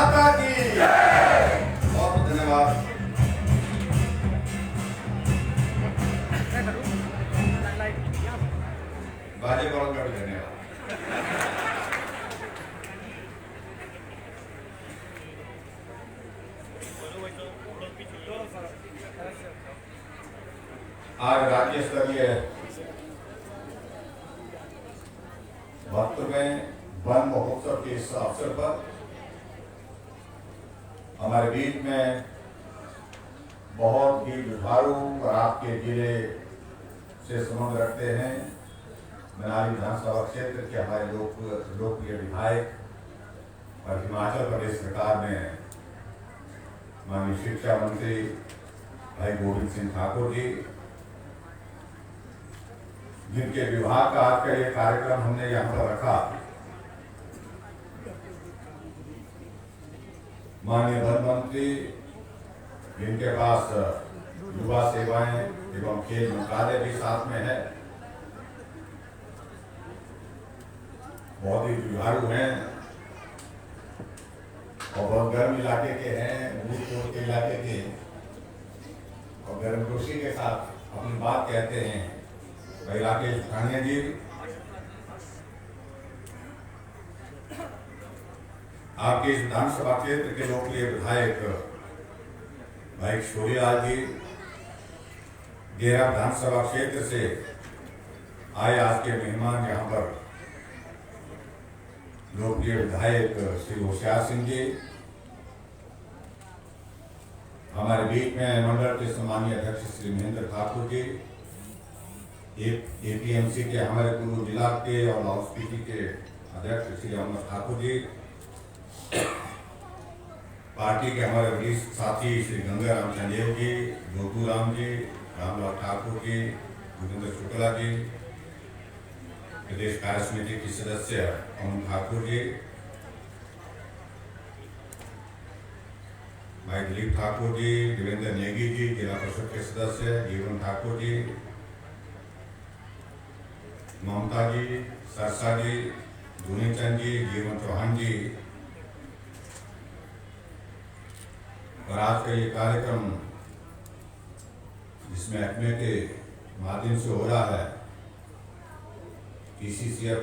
माता की बहुत धन्यवाद। बाजे बहुत का भी धन्यवाद। आज राज्य स्तरीय में वन महोत्सव के इस अवसर पर हमारे बीच में बहुत ही जुझारू और आपके जिले से संबंध रखते हैं मनाली विधानसभा क्षेत्र के हमारे लोकप्रिय विधायक और हिमाचल प्रदेश सरकार में माननीय शिक्षा मंत्री भाई गोविंद सिंह ठाकुर जी, जिनके विभाग का आज का ये कार्यक्रम हमने यहाँ पर रखा, माननीय वन मंत्री जिनके पास युवा सेवाएं एवं खेल मंत्रालय भी साथ में है, बहुत ही जुझारू हैं और बहुत गर्म इलाके के हैं, भूतपूर्व के इलाके के, और गर्मजोशी के साथ अपनी बात कहते हैं। भाई राकेश खानिया जी, आपके इस विधानसभा क्षेत्र के लोकप्रिय विधायक भाई शोरीलाल जी, गेरा विधानसभा क्षेत्र से आए आज के मेहमान यहाँ पर लोकप्रिय विधायक श्री होशियार सिंह जी, हमारे बीच में मंडल के सम्मानीय अध्यक्ष श्री महेंद्र ठाकुर जी, एपीएमसी के हमारे कुल्लू जिला के और लाहौल स्पीति के अध्यक्ष श्री अमर ठाकुर जी, पार्टी के हमारे वरिष्ठ साथी श्री गंगाराम चंदेल जी, जोतूराम जी, रामलाल ठाकुर जी, भूपेंद्र शुक्ला जी, प्रदेश कार्य समिति की सदस्य अमन ठाकुर जी, भाई दिलीप ठाकुर जी, देवेंद्र नेगी जी, जिला परिषद के सदस्य जीवन ठाकुर जी, ममता जी, सरसा जी, धूनीचंद जी, जीवन चौहान जी, और आज का ये कार्यक्रम जिसमें एक्मे के माध्यम से हो रहा है, PCCF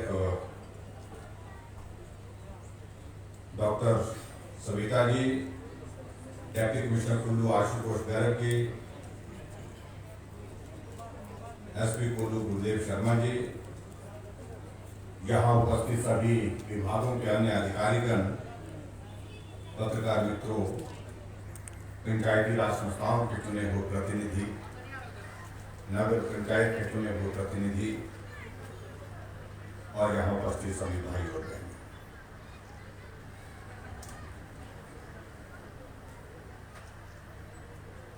doctor Savita ji, deputy commissioner Kullu Ashutosh Garg ji, SP Kullu गुरुदेव शर्मा जी, यहाँ उपस्थित सभी विभागों के अन्य अधिकारीगण, पत्रकार मित्रों, पंचायती राज संस्थाओं के चुने हुए प्रतिनिधि, नगर पंचायत के चुने हुए प्रतिनिधि और यहाँ उपस्थित सभी भाई और बहन,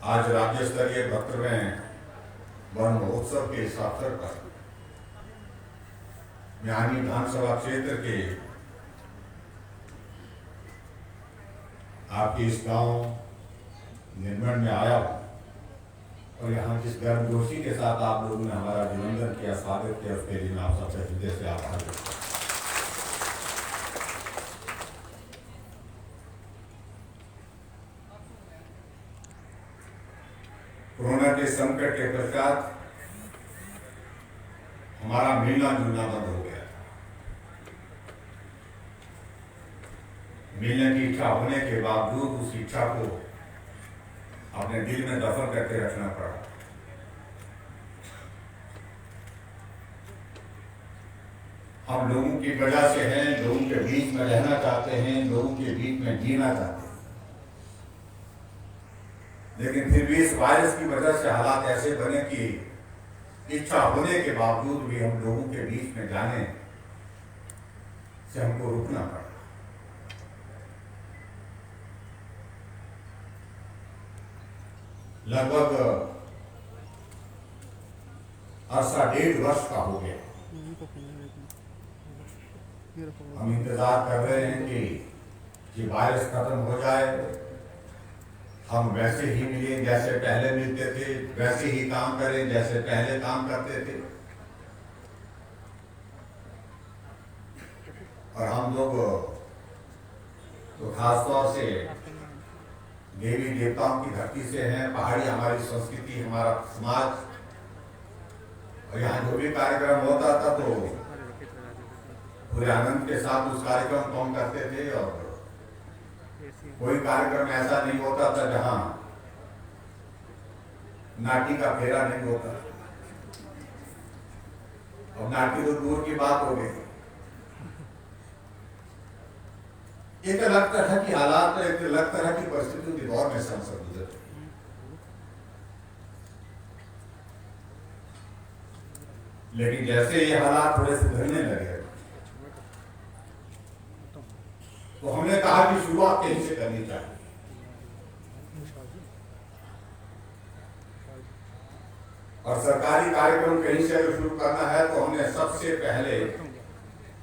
आज राज्य स्तरीय 72वें वन महोत्सव के इस अवसर पर म्यानी विधानसभा क्षेत्र के आपके इस गांव निर्मण में आया हूं और यहाँ जिस गर्मजोशी के साथ आप लोगों ने हमारा अभिनंदन किया, स्वागत किया, उसके लिए मैं आप सबसे हृदय से आभार व्यक्त करता हूं। कोरोना के संकट के पश्चात हमारा मिलना जुलना बंद हो गया। मिलने की इच्छा होने के बावजूद उस इच्छा को अपने दिल में दफन करके रखना पड़ा। हम लोगों की वजह से हैं, लोगों के बीच में रहना चाहते हैं, लोगों के बीच में जीना चाहते हैं, लेकिन फिर भी इस वायरस की वजह से हालात ऐसे बने कि इच्छा होने के बावजूद भी हम लोगों के बीच में जाने से हमको रुकना पड़ा। लगभग अरसा 1.5 वर्ष का हो गया। हम इंतजार कर रहे हैं कि वायरस खत्म हो जाए, हम वैसे ही मिलें जैसे पहले मिलते थे, वैसे ही काम करें जैसे पहले काम करते थे। और हम लोग तो खासतौर से देवी देवताओं की धरती से हैं, पहाड़ी हमारी संस्कृति, हमारा समाज, और यहाँ जो भी कार्यक्रम होता था तो पूरे आनंद के साथ उस कार्यक्रम को हम करते थे। और कोई कार्यक्रम ऐसा नहीं होता था जहाँ नाटी का फेरा नहीं होता, और नाटी तो दूर की बात हो गई। एक अलग तरह की हालात, एक अलग तरह की परिस्थितियों के दौर में संसद गुजर, लेकिन जैसे ये हालात थोड़े सुधरने लगे तो हमने कहा कि शुरुआत कहीं से करनी चाहिए। और सरकारी कार्यक्रम कहीं से अगर शुरू करना है तो हमने सबसे पहले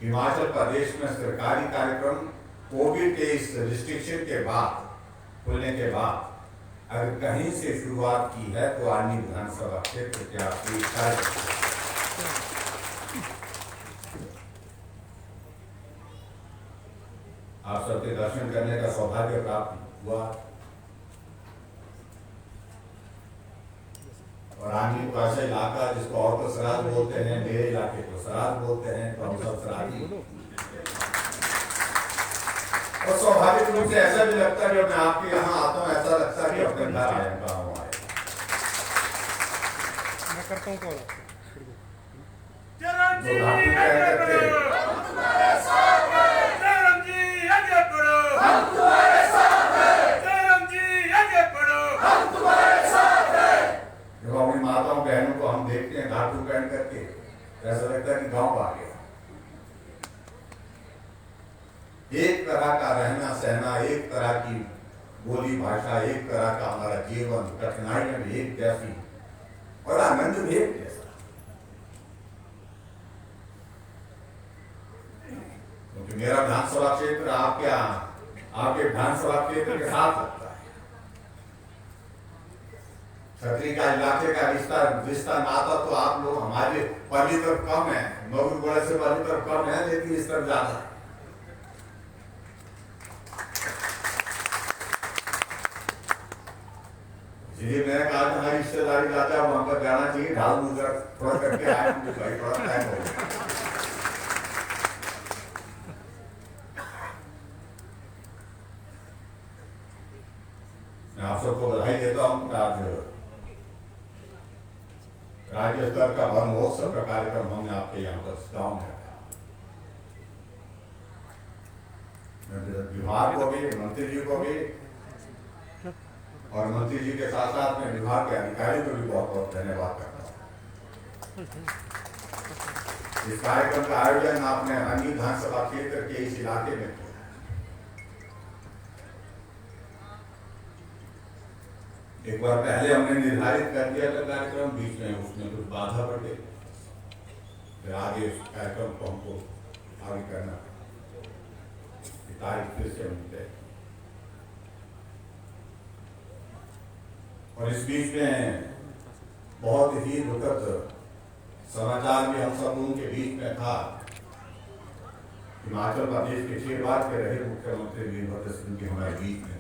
हिमाचल प्रदेश में सरकारी कार्यक्रम कोविड के इस रिस्ट्रिक्शन के बाद, खुलने के बाद अगर कहीं से शुरुआत की है तो आनी विधानसभा क्षेत्र के आपकी कार्यक्रम। आप सबके दर्शन करने का सौभाग्य प्राप्त हुआ, और आनी को ऐसा इलाका जिसको और तो सराज बोलते हैं, मेरे इलाके को सराज बोलते हैं, तो हम सब सराजी। और स्वाभाविक रूप से ऐसा भी लगता है कि मैं आपके यहाँ आता हूँ, ऐसा लगता है कि अपने घर आया गाँव आए। मैं करता हूँ कॉल। जब अपनी माताओं बहनों को हम देखते हैं घाटू पहन करके, ऐसा लगता है कि गांव आ गया। एक तरह का रहना सहना, एक तरह की बोली भाषा, एक तरह का हमारा जीवन, कठिनाइयां भी एक जैसी और आनंद भी एक जैसा। क्योंकि मेरा विधानसभा क्षेत्र आपके विधानसभा क्षेत्र के साथ लगता है। छतरी का इलाके का रिश्ता नाता तो आप लोग हमारे पहली तरफ कम है, मगुरगोड़े से पहली तरफ कम है, लेकिन इस तरफ ज्यादा है। इसलिए मैंने कहा हमारी रिश्तेदारी जाता है वहां पर जाना चाहिए, ढाल मुजर थोड़ा करके आए भाई, थोड़ा टाइम हो गया। मैं आप सबको बधाई देता हूँ। आज राज्य स्तर का वन महोत्सव का कार्यक्रम हमने आपके यहाँ पर गाँव में रखा। विभाग को भी, मंत्री जी को भी, और मंत्री जी के साथ साथ में विभाग के अधिकारी को भी बहुत बहुत धन्यवाद करता हूँ। इस कार्यक्रम का आयोजन आपने अन्य विधानसभा क्षेत्र के इस इलाके में किया। एक बार पहले हमने निर्धारित कर दिया था कार्यक्रम, बीच में उसमें कुछ बाधा पड़ गई, फिर आगे इस कार्यक्रम को हमको आगे करना, तारीख फिर से हम तय। और इस बीच में बहुत ही दुखद समाचार भी हम सब लोगों के बीच में था। हिमाचल प्रदेश के 6 बार के रहे मुख्यमंत्री वीरभद्र सिंह के हमारे बीच में,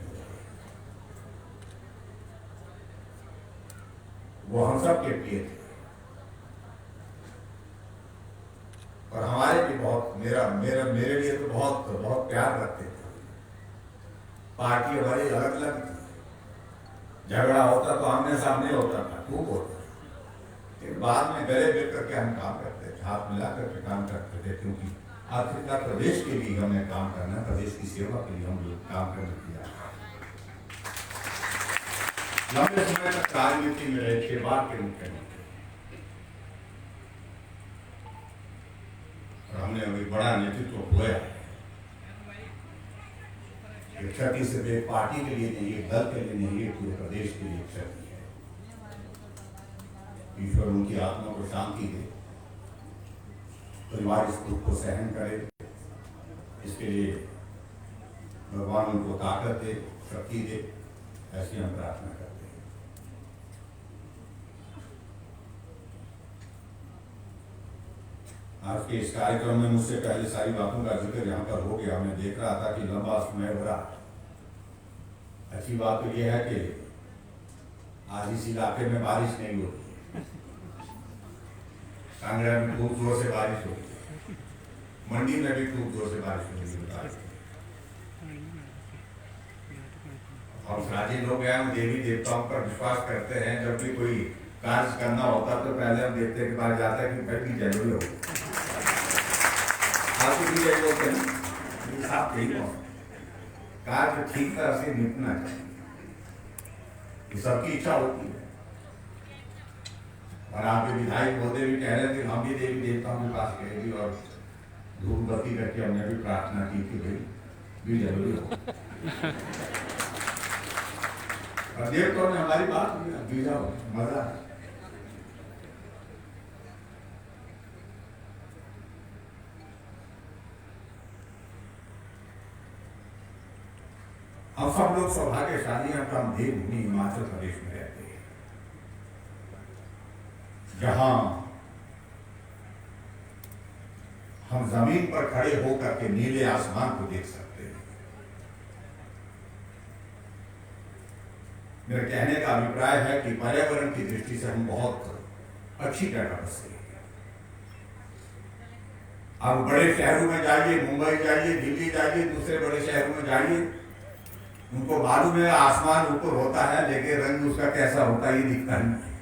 वो हम सब के प्रिय थे और हमारे भी बहुत, मेरे लिए तो बहुत बहुत प्यार रखते थे। पार्टी हमारी अलग अलग थी, झगड़ा होता तो आमने सामने होता था, खूब होता, लेकिन बाद में गले मिल करके हम काम करते थे, हाथ मिला करके काम करते थे, क्योंकि आखिरकार प्रदेश के लिए हमें काम करना, प्रदेश की सेवा के लिए हम लोग काम करने की लंबे समय तक राजनीति में रहे, 6 बार के मुख्यमंत्री, और हमने अभी बड़ा नेतृत्व हुआ है। क्षति सिर्फ एक पार्टी के लिए नहीं, एक दल के लिए नहीं, एक पूरे प्रदेश के लिए क्षति है। ईश्वर उनकी आत्मा को शांति दे, परिवार इस दुख को सहन करे, इसके लिए भगवान उनको ताकत दे, शक्ति दे, ऐसी हम प्रार्थना करते हैं। आज के इस कार्यक्रम में मुझसे पहले सारी बातों का जिक्र यहाँ पर हो गया। मैं देख रहा था कि लंबा समय हो रहा। अच्छी बात तो यह है कि आज इस इलाके में बारिश नहीं हो रही है। कांगड़ा में खूब जोर से बारिश हो रही है, मंडी में भी खूब जोर से बारिश हो रही है। हम साझी लोग हैं, हम देवी देवताओं पर विश्वास करते हैं। जब भी कोई कार्य करना होता तो पहले हम देखते के बाद जाता है कि घर की जरूरी हो, आपकी भी यही होते हैं, साफ ठीक हो, कार्य ठीक तरह से निपटना चाहिए, ये सबकी इच्छा होती है। और आपके विधायक महोदय भी कह रहे थे, हम भी देवी देवताओं के पास गए भी और धूप बत्ती करके हमने भी प्रार्थना की कि भाई भी जरूरी हो। और देवताओं ने हमारी बात बीजा मजा। हम सब लोग सौभाग्यशाली हैं, हम देवभूमि हिमाचल प्रदेश में रहते हैं, जहां हम जमीन पर खड़े होकर के नीले आसमान को देख सकते हैं। मेरे कहने का अभिप्राय है कि पर्यावरण की दृष्टि से हम बहुत अच्छी जगह बसे हैं। आप बड़े शहरों में जाइए, मुंबई जाइए, दिल्ली जाइए, दूसरे बड़े शहरों में जाइए, उनको मालूम है आसमान ऊपर होता है, लेकिन रंग उसका कैसा होता है ये दिखता नहीं।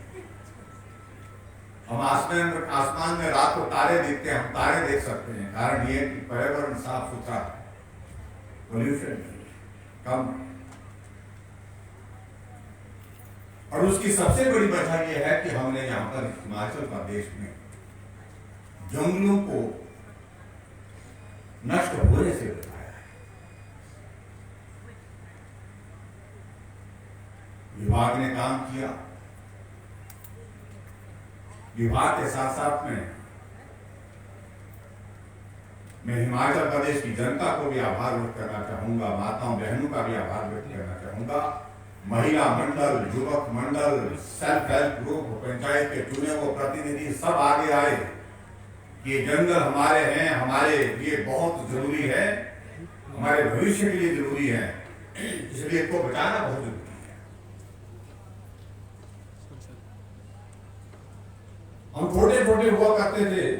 हम आसमान में रात को तारे देखते हैं, हम तारे देख सकते हैं। कारण ये कि पर्यावरण साफ सुथरा, पोल्यूशन कम। और उसकी सबसे बड़ी वजह यह है कि हमने यहाँ पर हिमाचल प्रदेश में जंगलों को नष्ट होने से बचाया है। विभाग ने काम किया, विभाग के साथ साथ में मैं हिमाचल प्रदेश की जनता को भी आभार व्यक्त करना चाहूंगा, माताओं बहनों का भी आभार व्यक्त करना चाहूंगा। महिला मंडल, युवक मंडल, सेल्फ हेल्प ग्रुप, पंचायत के चुने हुए प्रतिनिधि सब आगे आए। ये जंगल हमारे हैं, हमारे लिए बहुत जरूरी है, हमारे भविष्य के लिए जरूरी है, इसलिए इसको बचाना बहुत जरूरी है। हम छोटे छोटे हुआ करते थे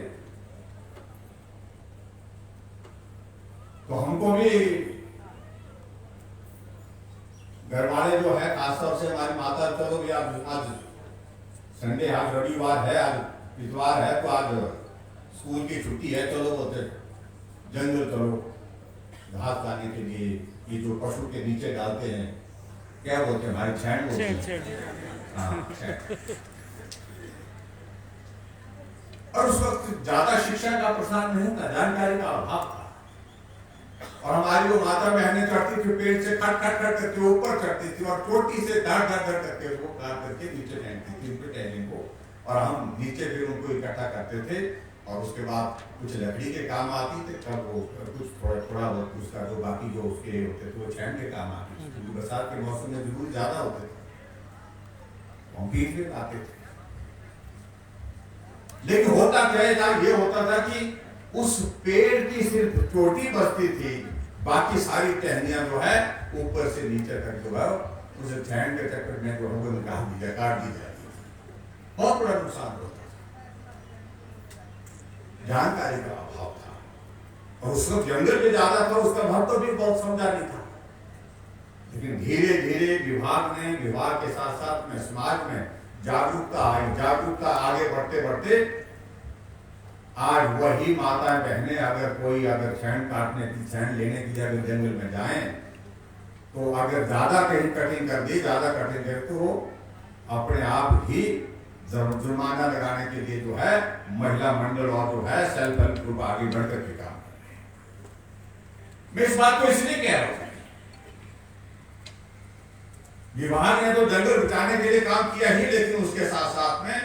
तो हमको भी घर वाले जो है, खासतौर से हमारी माता, चलो भी आज संडे, आज रविवार है, आज इतवार है, तो आज स्कूल की छुट्टी है, चलो बोलते जंगल चलो घास खाने के लिए। ये जो पशु के नीचे डालते हैं, क्या बोलते हैं, हमारे छैंड बोलते हैं। हाँ, और उस वक्त ज्यादा शिक्षा का प्रसार नहीं था, जानकारी का अभाव था। और हमारी वो माता बहनें चढ़ती थी, पेड़ से खट खट खट करके ऊपर चढ़ती थी और चोटी से धड़ धड़ धड़ करके उसको काट करके नीचे फेंकती थी उनके टहनिंग को। और हम नीचे फिर उनको इकट्ठा करते थे और उसके बाद कुछ लकड़ी के काम आती थे, तब वो कुछ थोड़ा बहुत उसका जो बाकी जो उसके होते थे वो छैंड के काम आती थी, क्योंकि बरसात के मौसम में जरूर ज्यादा होते थे, हम पीठ में आते थे। लेकिन होता क्या था, ये होता था कि उस पेड़ की सिर्फ चोटी बचती थी, बाकी सारी टहनियां जो है ऊपर से नीचे तक जो है उसे छैंड के चक्कर में जो है वो निकाल दी जाए, काट दी जाती थी। बहुत बड़ा नुकसान होता था, जानकारी का अभाव था। और उस वक्त जंगल भी ज्यादा था, उसका महत्व भी बहुत समझा नहीं था। लेकिन धीरे धीरे विभाग के साथ साथ में समाज में जागरूकता आई, जागरूकता आगे बढ़ते बढ़ते आज वही माताएं बहनें अगर छैंड काटने की, छैंड लेने की अगर जंगल में जाएं, तो अगर ज्यादा कहीं कटिंग कर दी, ज्यादा कटिंग कर, तो अपने आप ही जुर्माना लगाने के लिए जो है महिला मंडल और जो है सेल्फ हेल्प ग्रुप आगे बढ़कर के काम कर रहे हैं। मैं इस बात को इसलिए कह रहा हूं, विभाग ने तो जंगल बचाने के लिए काम किया ही, लेकिन उसके साथ साथ में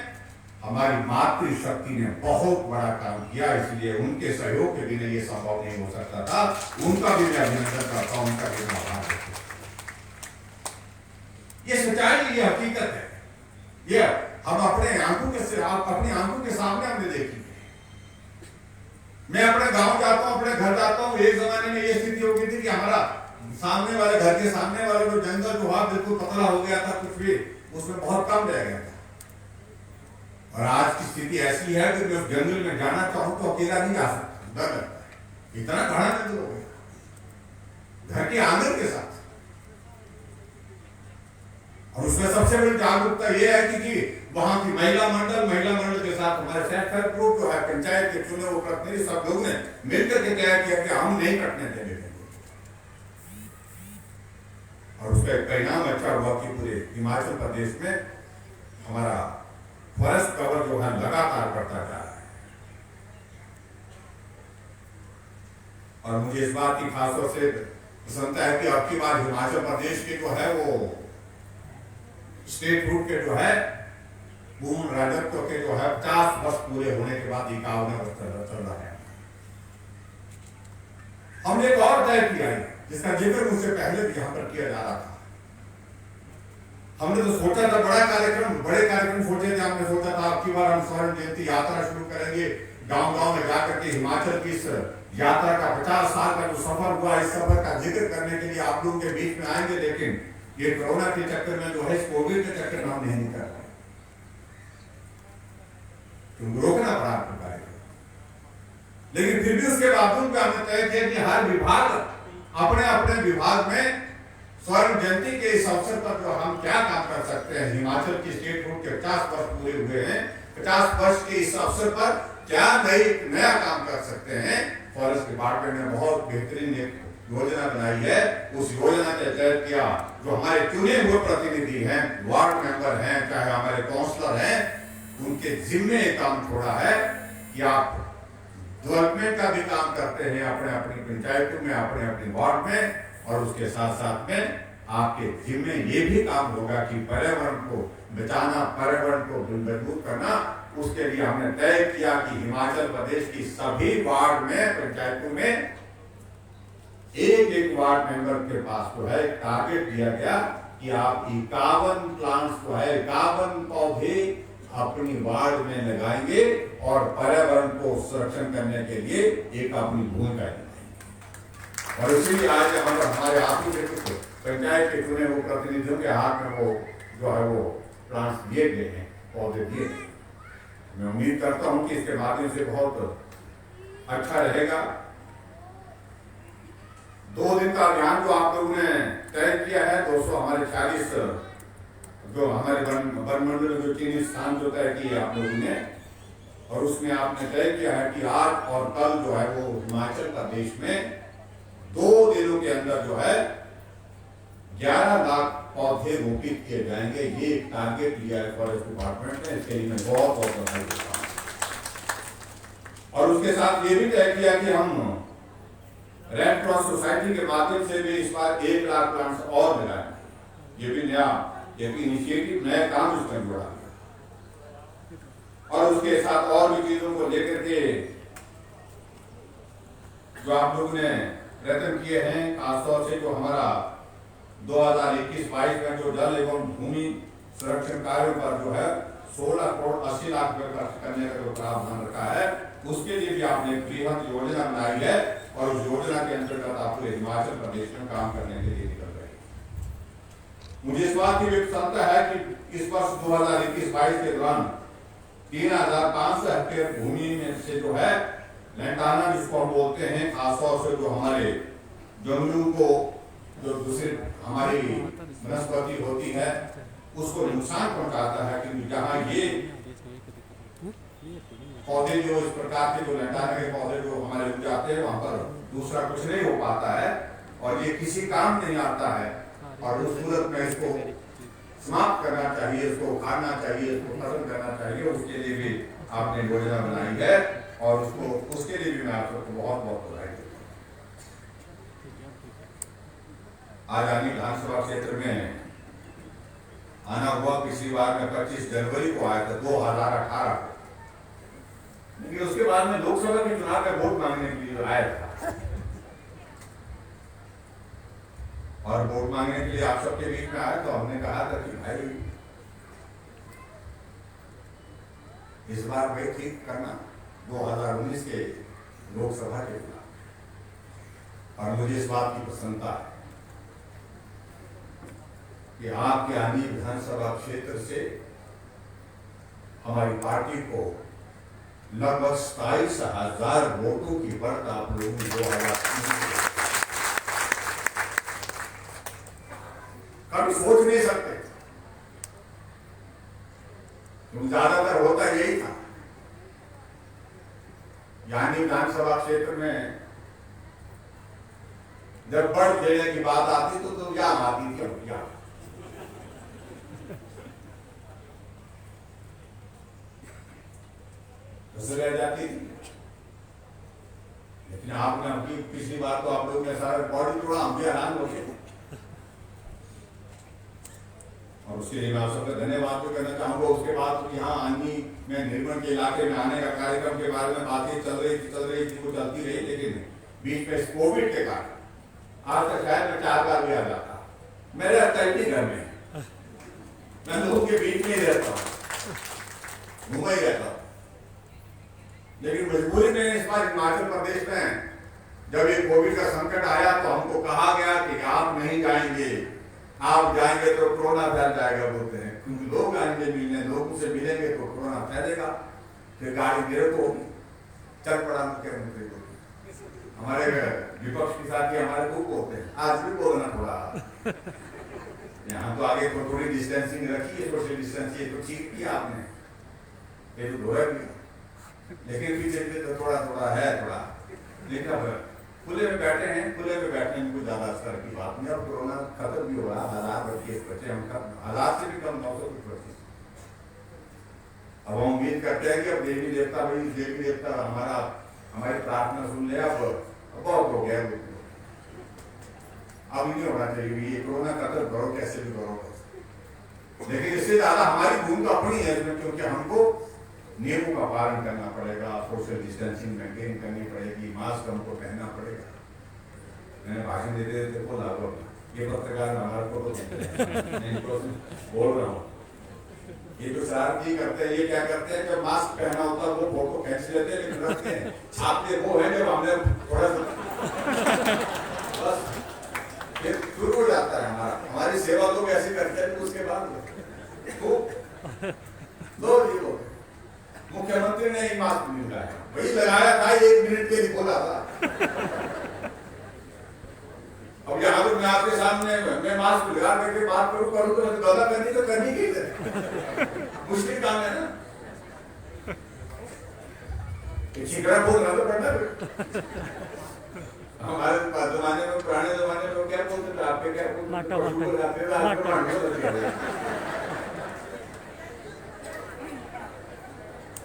हमारी मातृशक्ति ने बहुत बड़ा काम किया। इसलिए उनके सहयोग के बिना ये संभव नहीं हो सकता था। उनका भी मैं अभिनंदन करता हूं, उनका भी आभार व्यक्त करता हूं। ये सच्चाई, ये हकीकत है, ये हम अपनी आंखों के सामने हमने देखी। सामने वाले घर के सामने वाले जो जंगल जो हुआ बिल्कुल पतला हो गया था, कुछ भी उसमें बहुत कम रह गया था। और आज की स्थिति ऐसी है कि मैं उस जंगल में जाना चाहूं तो अकेला नहीं जा सकता, डर लगता है, इतना घना जंगल हो गया घर के आंगन के साथ। और उसमें सबसे बड़ी जागरूकता यह है कि वहां की महिला मंडल के साथ हमारे सेल्फ ग्रुप जो है, पंचायत के चुने हुए प्रतिनिधि, सब लोग ने मिलकर के तय किया कि हम नहीं कटने देंगे। और उसका एक परिणाम अच्छा हुआ कि पूरे हिमाचल प्रदेश में हमारा फॉरेस्ट कवर जो है लगातार बढ़ता जा रहा है। और मुझे इस बात की खास तौर से प्रसन्नता है कि अब की बार हिमाचल प्रदेश के जो है वो स्टेट रूट के जो है पूर्ण राजत्व के जो है 50 वर्ष पूरे होने के बाद 51वां वर्ष चल रहा है। हमने एक और तय किया है जिसका जिक्र मुझसे पहले भी यहाँ पर किया जा रहा था। हमने तो सोचा था बड़े कार्यक्रम सोचे थे। हमने सोचा था अब की बार हम स्वर्ण जयंती यात्रा शुरू करेंगे, गांव-गांव में जाकर के हिमाचल की इस यात्रा का 50 साल का जो सफर हुआ, इस सफर का जिक्र करने के लिए आप लोगों के बीच में आएंगे। लेकिन ये कोरोना के चक्कर में जो है, इस कोविड के चक्कर में हम नहीं कर पाए, क्योंकि रोकना पड़ा आपको कार्यक्रम। लेकिन फिर भी उसके बावजूद हमने तय किया कि हर विभाग अपने अपने विभाग में स्वर्ण जयंती के इस अवसर पर जो हम क्या काम कर सकते हैं। हिमाचल की स्टेट रूट के 50 वर्ष पूरे हुए हैं, 50 वर्ष के इस अवसर पर क्या नया काम कर सकते हैं। फॉरेस्ट डिपार्टमेंट ने बहुत बेहतरीन एक योजना बनाई है। उस योजना के तहत किया जो हमारे चुने हुए प्रतिनिधि हैं, वार्ड मेंबर हैं, चाहे हमारे काउंसलर हैं, उनके जिम्मे काम छोड़ा है कि आप डेवलपमेंट का भी काम करते हैं अपने अपनी पंचायतों में, अपने अपने वार्ड में। और उसके साथ साथ में आपके जिम्मे ये भी काम होगा कि पर्यावरण को बचाना, पर्यावरण को मजबूत करना। उसके लिए हमने तय किया कि हिमाचल प्रदेश की सभी वार्ड में, पंचायतों में एक वार्ड मेंबर के पास जो है टारगेट दिया गया कि आप 51 प्लांट्स जो है, 51 पौधे अपनी वार्ड में लगाएंगे और पर्यावरण को संरक्षण करने के लिए एक अपनी भूमिका निभाएंगे। और इसीलिए आज हमारे आप ही पंचायत के चुने हुए प्रतिनिधियों के हाथ में वो जो है वो प्लांट्स दिए गए हैं, पौधे दिए गए। मैं उम्मीद करता हूं कि इसके माध्यम से बहुत अच्छा रहेगा। 2 दिन का अभियान जो आप लोगों ने तय किया है, 200 हमारे 40 जो हमारे वन मंडल जो 3 स्थान जो तय किए आप लोगों ने, और उसमें आपने तय किया है कि आज और कल जो है वो हिमाचल प्रदेश में 2 दिनों के अंदर जो है 11 लाख पौधे रोपित किए जाएंगे। ये एक टारगेट लिया है फॉरेस्ट डिपार्टमेंट ने, इसके लिए मैं बहुत बधाई देता हूं। और उसके साथ ये भी तय किया कि हम रेड क्रॉस सोसाइटी के माध्यम से भी इस बार 1 लाख प्लांट्स और लगाएंगे। ये भी नया एक इनिशिएटिव, नया काम इसमें जुड़ा है। और उसके साथ और भी चीजों को लेकर के जो आप लोगों ने प्रयत्न किए हैं, खासतौर से जो हमारा 2021-22 में जो जल एवं भूमि संरक्षण कार्यों पर जो है 16 करोड़ 80 लाख रुपए खर्च करने का जो प्रावधान रखा है, उसके लिए भी आपने एक बृहद योजना बनाई है। और उस योजना के अंतर्गत आप पूरे हिमाचल प्रदेश में काम करने के लिए निकल रहे हैं। मुझे इस बात की भी प्रसन्नता है कि इस वर्ष 2021-22 के दौरान 3500 हेक्टेयर भूमि में से जो है लैंटाना जिसको हम बोलते हैं, खासतौर से जो हमारे जंगलों को जो दूसरी हमारी वनस्पति होती है उसको नुकसान पहुंचाता है, क्योंकि जहाँ ये पौधे जो इस प्रकार के जो लैंटाना के पौधे जो हमारे उग जाते हैं, वहां पर दूसरा कुछ नहीं हो पाता है और ये किसी काम नहीं आता है। और उस सूरत में इसको समाप्त करना चाहिए, इसको उखाड़ना चाहिए, इसको खत्म करना चाहिए। उसके लिए भी आपने योजना बनाई है और उसके लिए भी मैं आप सबको बहुत बहुत बधाई देता हूँ। आज आनी विधानसभा क्षेत्र में आना हुआ, पिछली बार में 25 जनवरी को आया था 2018 को, लेकिन उसके बाद में लोकसभा के चुनाव का वोट मांगने के लिए आया था। और वोट मांगने के लिए आप सबके बीच में आया तो हमने कहा था कि भाई इस बार वे ठीक करना 2019 के लोकसभा के चुनाव। और मुझे इस बात की प्रसन्नता है कि आपके आनी विधानसभा क्षेत्र से हमारी पार्टी को लगभग 27,000 वोटों की बढ़त आप लोगों ने 2003 कभी सोच नहीं सकते, क्योंकि ज्यादातर होता यही था। यानी विधानसभा क्षेत्र में जब बढ़ देने की बात आती तो क्या आती थी, अब क्या रह जाती थी। लेकिन आपने अपनी पिछली बार तो आप लोगों ने सारा रिकॉर्ड तोड़ा, हम भी हैरान हो गए। और उसके लिए मैं आप सबका धन्यवाद भी करना चाहूंगा। उसके बाद यहाँ आनी में निर्मल के इलाके में आने का कार्यक्रम के बारे में बातें चल रही थी वो चलती रही, लेकिन बीच में कोविड के कारण आज तक शायद मैं 4 बार भी आ जाता। मैं रहता ही घर में, मैं लोगों के बीच में ही रहता हूँ, घूमा ही रहता हूँ। लेकिन मजबूरी में इस बार हिमाचल प्रदेश में जब ये कोविड का संकट आया तो हमको कहा गया कि आप नहीं जाएंगे, आप जाएंगे तो कोरोना फैल जाएगा बोलते हैं, क्योंकि लोग आएंगे मिलने, लोगों से मिलेंगे तो कोरोना फैलेगा। फिर गाड़ी गिरफ्त होगी, चल पड़ा मुख्यमंत्री को। हमारे विपक्ष के साथ ही हमारे ग्रुप होते हैं, आज भी बोलना पड़ा। यहाँ तो आगे तो थोड़ी डिस्टेंसिंग रखी है, सोशल डिस्टेंसिंग तो ठीक किया आपने, ये तो दोहरा भी, लेकिन पीछे तो थोड़ा थोड़ा है थोड़ा। लेकिन अब खुले में बैठे हैं, खुले में बैठने में कोई ज्यादा असर की बात नहीं। अब कोरोना खत्म भी हो रहा, 1000 बच्चे हम हालात से भी कम 900%। अब हम उम्मीद करते हैं कि अब देवी देवता हमारी प्रार्थना सुन ले। अब बहुत हो गया, अब नहीं होना चाहिए। ये कोरोना खत्म करो, कैसे भी करो। लेकिन इससे ज्यादा हमारी भूमिका अपनी है इसमें, क्योंकि हमको नियमों का पालन करना पड़ेगा, सोशल डिस्टेंसिंग मेंटेन करनी पड़ेगी, मास्क हमको पहनना पड़ेगा। मैंने भाषण देते देते बोला, ये पत्रकार हमारे को बोल रहा हूँ, ये जो शरारती करते हैं, ये क्या करते हैं, जब मास्क पहना होता है वो फोटो खींच लेते हैं, लेकिन रखते हैं छापते वो है जब हमने थोड़ा सा बस ये शुरू हो जाता है हमारी सेवा तो ऐसे करते हैं। उसके बाद तो मुख्यमंत्री ने एक मास्क नहीं लगाया, वही लगाया था 1 मिनट के लिए बोला था। अब यहाँ पर मैं आपके सामने मैं मास्क लगा करके बात करूं तो गलत करनी तो करनी ही है, मुश्किल काम है ना। छिकरा बोल रहा तो पड़ता। हमारे जमाने में, पुराने जमाने में क्या बोलते थे, आपके क्या बोलते,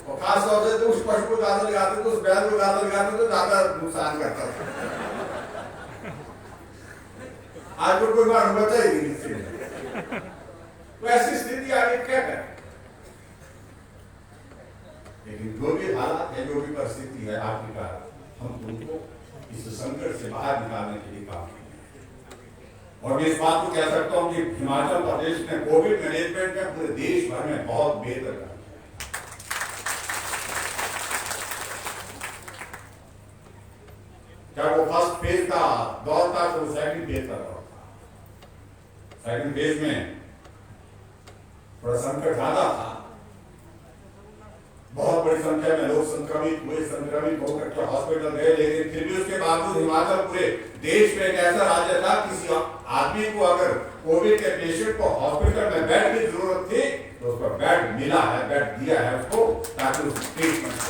और खास तौर से तो उस पशु को ज्यादा लगाते, तो उस बैल को ज्यादा लगाते तो ज्यादा नुकसान करता था। आज तो कोई बात बचा ही नहीं। तो ऐसी स्थिति आगे क्या करें। लेकिन जो भी हालात है, जो भी परिस्थिति है, आखिरकार हम उनको इस संकट से बाहर निकालने के लिए काम करेंगे। और मैं इस बात को कह सकता हूँ कि हिमाचल प्रदेश ने कोविड मैनेजमेंट में पूरे देश भर में बहुत बेहतर काम। चाहे वो फर्स्ट फेज का दौर था तो सेकंड फेज का दौर था। सेकंड फेज में थोड़ा संकट ज्यादा था, बहुत बड़ी संख्या में लोग संक्रमित होकर हॉस्पिटल गए, लेकिन फिर भी उसके बावजूद हिमाचल पूरे देश में एक ऐसा राज्य था, किसी आदमी को अगर कोविड के पेशेंट को हॉस्पिटल में बेड की जरूरत थी तो उसको बेड मिला है, बेड दिया है उसको, ताकि उसकी ट्रीटमेंट हो।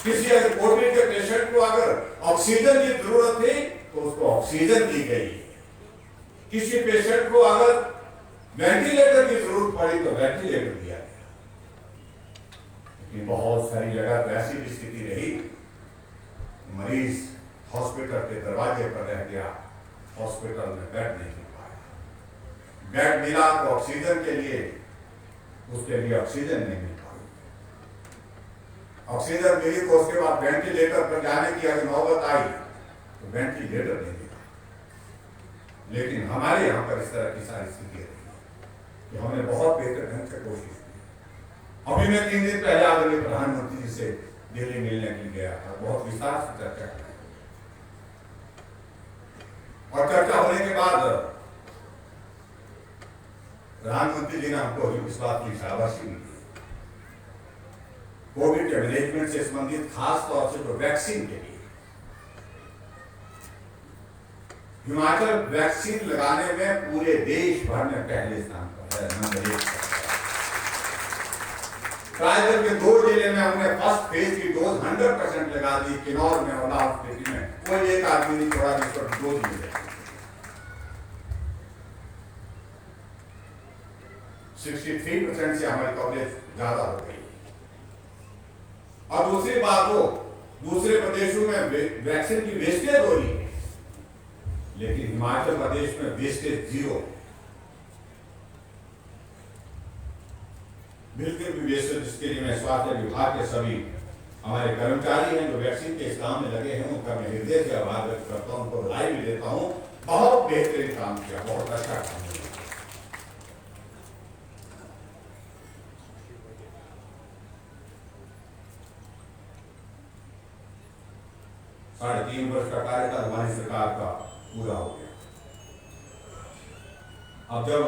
किसी अगर कोविड के पेशेंट को अगर ऑक्सीजन की जरूरत थी तो उसको ऑक्सीजन दी गई। किसी पेशेंट को अगर वेंटिलेटर की जरूरत पड़ी तो वेंटिलेटर दिया गया। लेकिन बहुत सारी जगह तो ऐसी भी स्थिति रही, मरीज हॉस्पिटल के दरवाजे पर रह गया, हॉस्पिटल में बेड नहीं मिल पाया। बेड मिला तो ऑक्सीजन के लिए, उसके लिए ऑक्सीजन नहीं मिल पाई। ऑक्सीजन मिली तो उसके बाद वेंटिलेटर पर जाने की अगर नौबत आई तो वेंटिलेटर नहीं मिला। लेकिन हमारे यहाँ पर इस तरह की सारी स्थिति रही कि हमने बहुत बेहतर ढंग से कोशिश की। अभी मैं 3 दिन पहले आदरणीय प्रधानमंत्री जी से दिल्ली मिलने के लिए गया था, बहुत विस्तार से चर्चा की। और चर्चा होने के बाद हमको इस बात की शाबाशी मिली। कोविड के मैनेजमेंट से संबंधित खास तौर से तो वैक्सीन के लिए हिमाचल वैक्सीन लगाने में पूरे देश भर में पहले स्थान पर है, नंबर 1 पर। रायगढ़ के 2 जिले में हमने फर्स्ट फेज की डोज 100% लगा दी, किन्नौर में और लाहौल में कोई एक आदमी नहीं छोड़ा जिस पर डोज मिले। 63% से हमारी कवरेज ज्यादा हो गई। और दूसरी बात हो, दूसरे प्रदेशों में वैक्सीन की वेस्टेज हो रही है, लेकिन हिमाचल प्रदेश में वेस्टेज 0, बिल्कुल भी वेस्टेज, जिसके लिए मैं स्वास्थ्य विभाग के सभी हमारे कर्मचारी हैं जो वैक्सीन के इस काम में लगे हैं, उनका मैं हृदय से आभार व्यक्त करता हूं, उनको बधाई भी देता हूं। बहुत बेहतरीन काम किया, बहुत अच्छा काम किया। साढ़े 3 वर्ष का कार्यकाल हमारी सरकार का पूरा हो गया। अब जब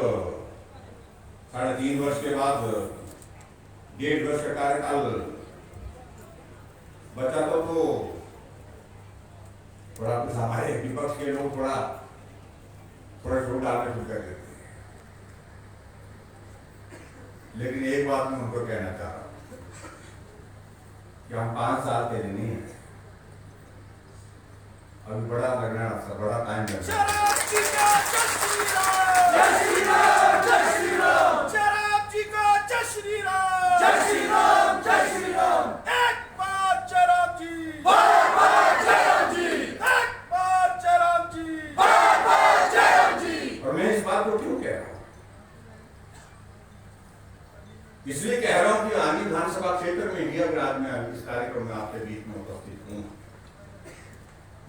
3.5 वर्ष के बाद 1.5 वर्ष का कार्यकाल बचा तो थोड़ा कुछ हमारे विपक्ष के लोग थोड़ा छोड़ डालने शुरू कर देते हैं। लेकिन एक बात मैं उनको कहना चाह रहा हूं कि हम 5 साल के नहीं हैं, अभी बड़ा लगना, बड़ा टाइम लगना। और मैं इस बात को क्यों कह रहा हूं? इसलिए कह रहा हूं कि आनी विधानसभा क्षेत्र में इंडिया ग्राज में इस कार्यक्रम में आपके बीच में उपस्थित हूं।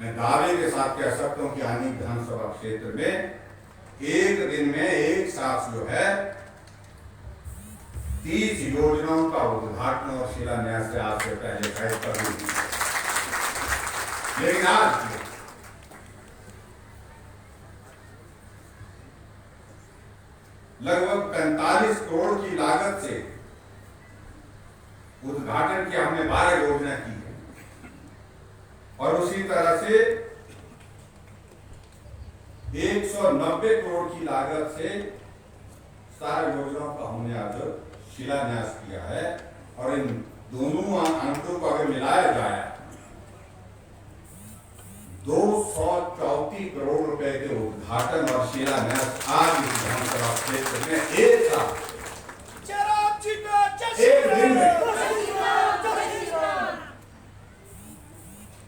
मैं दावे के साथ कह सकता हूं कि आनी विधानसभा क्षेत्र में एक दिन में एक साथ जो है 30 योजनाओं का उद्घाटन और शिलान्यास से आज से पहले कर दी। लेकिन आज लगभग 45 करोड़ की लागत से उद्घाटन की हमने 12 योजना की है और उसी तरह से 190 करोड़ की लागत से 7 योजनाओं का हमने आज शिलान्यास किया है। और इन दोनों अंकों को अगर मिलाया जाए 234 करोड़ रुपए के उद्घाटन और शिलान्यास आज इस विधानसभा क्षेत्र में एक साथ एक दिन में।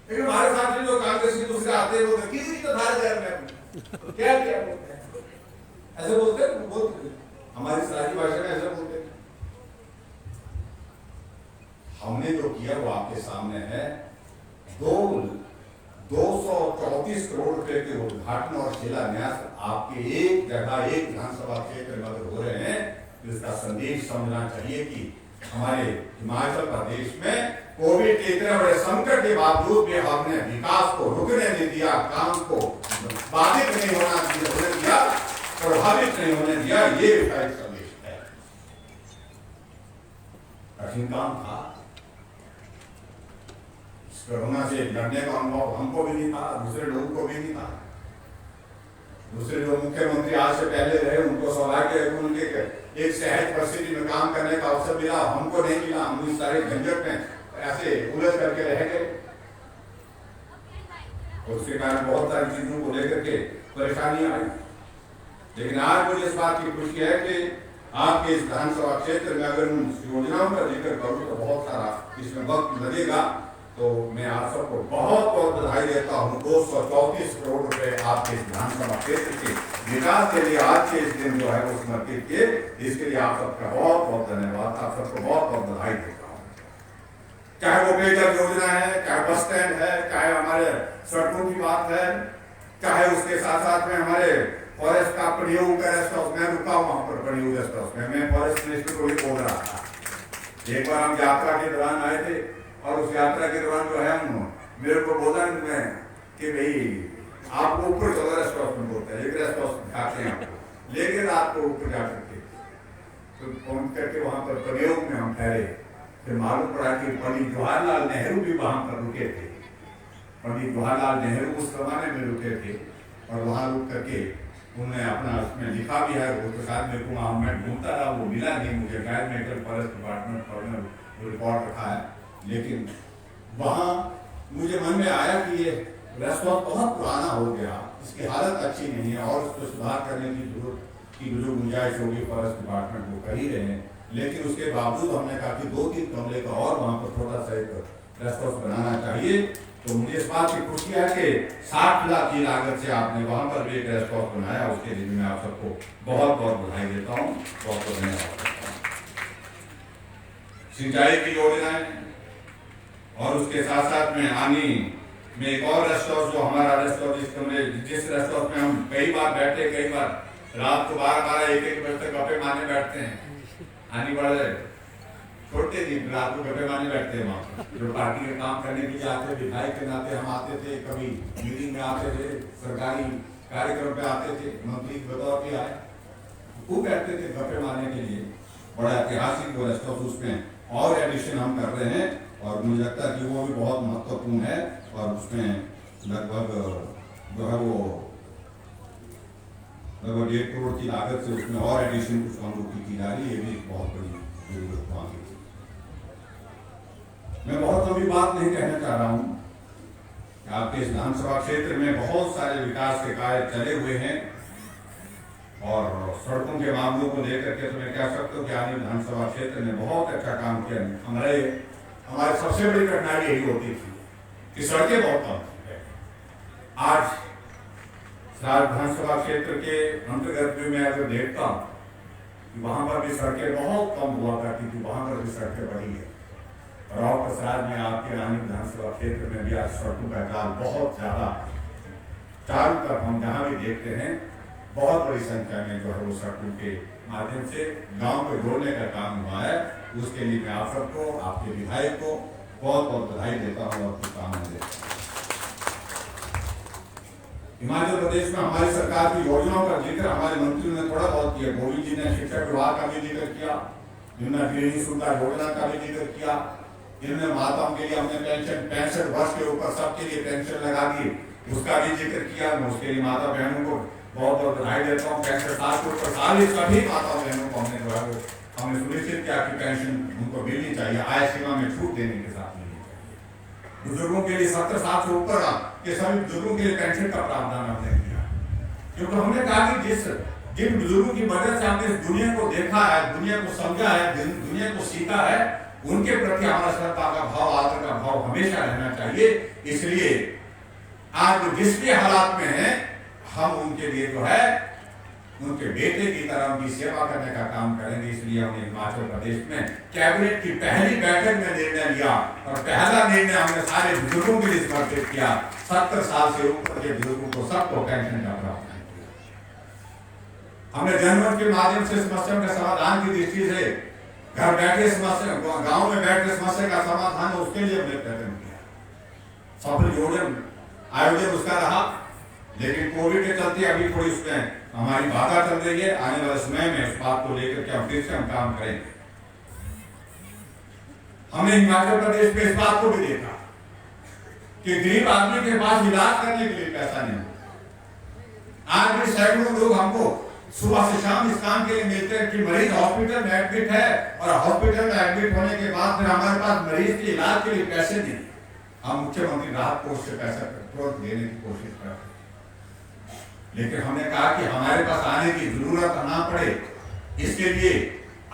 लेकिन हमारे साथ जो कांग्रेस के दूसरे आते हैं वो किसी को धार जाए में क्या क्या बोलते हैं, ऐसे बोलते हैं, बोलते हमारी सारी भाषा में ऐसे बोलते हैं। हमने जो किया वो आपके सामने है। 234 करोड़ रुपए के उद्घाटन और शिलान्यास आपके एक जगह एक विधानसभा क्षेत्र में हो रहे हैं। इसका संदेश समझना चाहिए कि हमारे हिमाचल प्रदेश में कोविड के इतने बड़े संकट के बावजूद भी हमने विकास को रुकने नहीं दिया, काम को बाधित नहीं होने दिया, प्रभावित नहीं होने दिया। ये एक संदेश है। कठिन काम था, कोरोना से लड़ने का अनुभव हमको भी नहीं था, दूसरे लोगों को भी नहीं था। दूसरे जो मुख्यमंत्री आज से पहले रहे उनको सौभाग्य है, उनके एक सहज परिस्थिति में काम करने का अवसर मिला, हमको नहीं मिला। हम इस सारे झंझट में ऐसे उलझ करके रह गए। उसके कारण बहुत सारी चीजों को लेकर के परेशानियां आई। लेकिन आज मुझे इस बात की खुशी है कि आपके इस विधानसभा क्षेत्र में अगर उन योजनाओं का जिक्र करूं तो बहुत सारा इसमें वक्त लगेगा। तो मैं आप सबको बहुत बहुत बधाई देता हूं। 234 करोड़ रुपए आपके इस विधानसभा क्षेत्र के विकास के लिए आज के इस दिन जो है वो समर्पित किए, इसके लिए आप सबका बहुत बहुत धन्यवाद। आप सबको बहुत बहुत बधाई देता हूँ। चाहे वो पेयजल योजना है, चाहे बस स्टैंड है, चाहे हमारे सड़कों की बात है, चाहे उसके साथ साथ में हमारे फॉरेस्ट का प्रयोग का रेस्ट हाउस में रुका वहां पर प्रयोग रेस्ट हाउस में मैं फॉरेस्ट मिनिस्टर को भी बोल रहा था। एक बार हम यात्रा के दौरान आए थे और उस यात्रा के दौरान जो है मेरे को बोला कि भाई आपको ऊपर चलो रेस्ट हाउस में बोलते हैं, एक रेस्ट हाउस दिखाते हैं आपको, लेकिन रात को ऊपर जा करके तो पहुंच करके वहां पर प्रयोग में हम ठहरे, फिर मालूम पड़ा कि पंडित जवाहरलाल नेहरू भी वहां पर रुके थे। पंडित जवाहरलाल नेहरू उस जमाने में रुके थे और वहां रुक करके उन्होंने अपना उसमें लिखा भी है। वो तो शायद मेरे को वहाँ मैं ढूंढता रहा, वो मिला नहीं मुझे, शायद मेडिकल फॉरेस्ट डिपार्टमेंट पर रिकॉर्ड रखा है। लेकिन वहाँ मुझे मन में आया कि ये रेस्टोरेंट बहुत पुराना हो गया, इसकी हालत अच्छी नहीं है और उसको सुधार करने की जरूरत की जो गुंजाइश होगी फॉरेस्ट डिपार्टमेंट वो कर ही रहे हैं। लेकिन उसके बावजूद हमने कहा कि 2-3 कमरे का और वहाँ पर छोटा सा एक रेस्टोरेंट बनाना चाहिए। तो मुझे इस बात की खुशी है कि 60 लाख की लागत से आपने वहाँ पर भी एक रेस्टोरेंट बनाया, उसके लिए मैं आप सबको बहुत बहुत बधाई देता हूँ, बहुत बहुत धन्यवाद देता हूँ। सिंचाई की योजनाएं और उसके साथ साथ में आनी में एक और रेस्टोरेंट जो हमारा रेस्टोरेंट जिस रेस्टोरेंट में हम कई बार बैठे, कई बार रात को 12-12, 1-1 बजे तक गप्पे मारने बैठते हैं। आनी बड़े छोटे दिन रात को गप्पे मारने बैठते हैं वहाँ जो पार्टी के काम करने के लिए आते, विधायक के नाते हम आते थे, कभी मीटिंग में आते थे, सरकारी कार्यक्रम पे आते थे, मंत्री के बतौर पे आए, खूब बैठते थे गप्पे मारने के लिए। बड़ा ऐतिहासिक वो रेस्टोरेंट उसमें और एडिशन हम कर रहे हैं और मुझे लगता है कि वो भी बहुत महत्वपूर्ण है और उसमें लगभग जो है वो लगभग 1 करोड़ की लागत से उसमें और एडिशन कुछ कामों की जा रही है। ये भी एक बहुत बड़ी जरूरत वहाँ की। मैं बहुत लंबी बात नहीं कहना चाह रहा हूँ कि आपके इस विधानसभा क्षेत्र में बहुत सारे विकास के कार्य चले हुए हैं और सड़कों के मामलों को लेकर के तो मैं कह सकता हूँ कि आने विधानसभा क्षेत्र ने बहुत अच्छा काम किया। हमारे सबसे बड़ी कठिनाई यही होती थी कि सड़कें बहुत कम है। आज विधानसभा क्षेत्र के अंतर्गत भी मैं अगर देखता हूँ कि वहां पर भी सड़कें बहुत कम हुआ करती थी, वहां पर भी सड़कें बढ़ी है। राव प्रसाद में आपके रानी विधानसभा क्षेत्र में भी आज सड़कों का जाल बहुत ज्यादा, चारों तरफ हम जहां भी देखते हैं बहुत बड़ी संख्या में जो है वो सड़कों के माध्यम से गांव को जोड़ने का काम हुआ है। उसके लिए मैं आप सबको, आपके विधायक को बहुत बहुत बधाई देता हूँ और शुभकामनाएं देता हूँ। हिमाचल प्रदेश में हमारी सरकार की योजनाओं का जिक्र हमारे मंत्री ने थोड़ा बहुत किया। गोविंद जी ने शिक्षा विभाग का भी जिक्र किया, जिन्होंने गृहिणी सुविधा योजना का भी जिक्र किया, जिन्होंने माताओं के लिए हमने पेंशन 65 वर्ष के ऊपर सबके लिए पेंशन लगा दी, उसका भी जिक्र किया। मैं उसके लिए माता बहनों को बहुत बहुत बधाई देता हूँ। 65 साल के ऊपर सारी सभी माता बहनों को हमने जो है वो हमने सुनिश्चित किया कि पेंशन उनको मिलनी चाहिए, आय सीमा में छूट देने के साथ मिलनी चाहिए। बुजुर्गों के लिए 70 साल से ऊपर के सभी बुजुर्गों के लिए पेंशन का प्रावधान हमने किया, क्योंकि हमने कहा कि जिन बुजुर्गों की मदद से हमने इस दुनिया को देखा है, दुनिया को समझा है, दुनिया को सीखा है, उनके प्रति हमारा श्रद्धा का भाव, आदर का भाव हमेशा रहना चाहिए। इसलिए आज जिस भी हालात में है हम उनके लिए जो है उनके बेटे की तरह उनकी सेवा करने का काम करेंगे। इसलिए हमने हिमाचल प्रदेश में कैबिनेट की पहली बैठक में निर्णय लिया और पहला निर्णय हमने सारे बुजुर्गों के लिए समर्पित किया। 70 साल से ऊपर के बुजुर्गों को सबको पेंशन का प्रावधान किया। हमने जनमत के माध्यम से समस्याओं के समाधान की दृष्टि से घर बैठे समस्या, गांव में बैठे समस्या का समाधान, उसके लिए हमने प्रयत्न किया। सफल आयोजन उसका रहा, लेकिन कोविड के चलते अभी थोड़ी उसमें हमारी बाधा चल रही है। आने वाले समय में इस बात को लेकर के हम फिर से हम काम करेंगे। हमने हिमाचल प्रदेश में इस बात को भी देखा कि गरीब आदमी के पास इलाज करने के लिए पैसा नहीं। आज भी सैकड़ों लोग हमको सुबह से शाम इस काम के लिए मिलते हैं कि मरीज हॉस्पिटल में एडमिट है और हॉस्पिटल में एडमिट होने के बाद फिर हमारे पास मरीज के इलाज के लिए पैसे नहीं। हम मुख्यमंत्री राहत कोष से पैसा तुरंत देने की कोशिश करते हैं, लेकिन हमने कहा कि हमारे पास आने की जरूरत ना पड़े, इसके लिए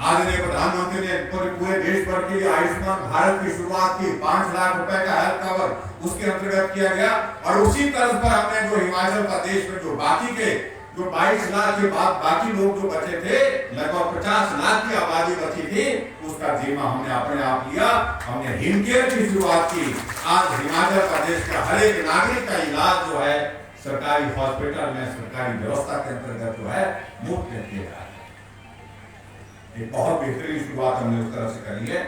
आदरणीय प्रधानमंत्री ने पूरे देश भर के लिए आयुष्मान भारत की शुरुआत की। 5 लाख रुपए का हेल्थ कवर उसके अंतर्गत किया गया और उसी तर्ज पर हमने जो हिमाचल प्रदेश में जो बाकी के जो 22 लाख के बाद बाकी लोग जो बचे थे, लगभग 50 लाख की आबादी बची थी, उसका जिम्मा हमने अपने आप लिया। हमने हिमकेयर की शुरुआत की। आज हिमाचल प्रदेश का हर एक नागरिक का इलाज जो है सरकारी हॉस्पिटल में सरकारी व्यवस्था के अंतर्गत जो है मुफ्त में किया जा रहा है। एक बहुत बेहतरीन शुरुआत हमने उस तरह से करी है।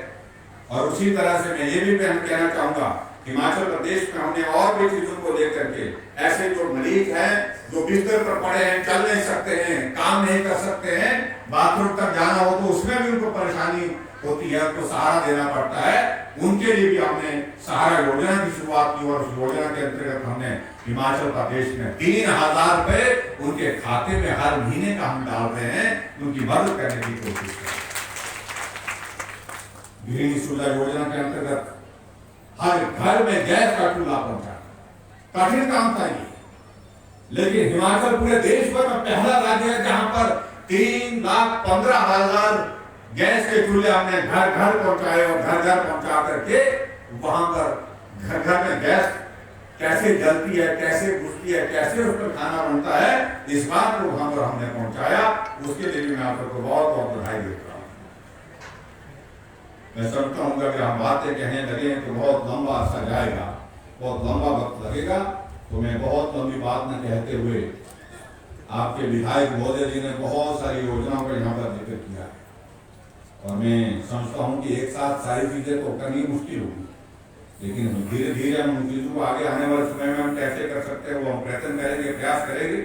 और उसी तरह से मैं ये भी कहना चाहूंगा, हिमाचल प्रदेश में हमने और भी चीजों को लेकर के ऐसे जो मरीज हैं जो बिस्तर पर पड़े हैं, चल नहीं सकते हैं, काम नहीं कर सकते हैं, बाथरूम तक जाना हो तो उसमें भी उनको परेशानी होती है, उनको सहारा देना पड़ता है। उनके लिए भी हमने सहारा योजना की शुरुआत की और उस योजना के अंतर्गत हमने हिमाचल प्रदेश में 3000 रुपए उनके खाते में हर महीने का हम डाल रहे हैं, उनकी मदद करने की कोशिश कर रहे हैं। गृहिणी सुविधा योजना के अंतर्गत हर घर में गैस का चूल्हा पहुंचा, कठिन काम था ये, लेकिन हिमाचल पूरे देश भर में पहला राज्य है जहां पर 3,15,000 गैस के चूल्हे हमने घर घर पहुंचाए और घर घर पहुंचा करके वहां पर घर घर में गैस कैसे जलती है, कैसे बुझती है, कैसे उस पर खाना बनता है, इस बात को वहां पर हमने पहुंचाया। उसके लिए भी मैं आप सबको बहुत बहुत बधाई देता हूं। मैं समझता हूं कि हम बातें कहने लगे तो बहुत लंबा अर्सा जाएगा, बहुत लंबा वक्त लगेगा, तो मैं बहुत लंबी बात न कहते हुए आपके विधायक महोदय जी ने बहुत सारी योजनाओं का यहाँ पर जिक्र किया और मैं समझता हूँ कि एक साथ सारी चीजें तो करनी मुश्किल होगी, लेकिन धीरे धीरे हम उन चीजों को आगे आने वाले समय में हम कैसे कर सकते हैं वो हम प्रयत्न करेंगे, प्रयास करेंगे।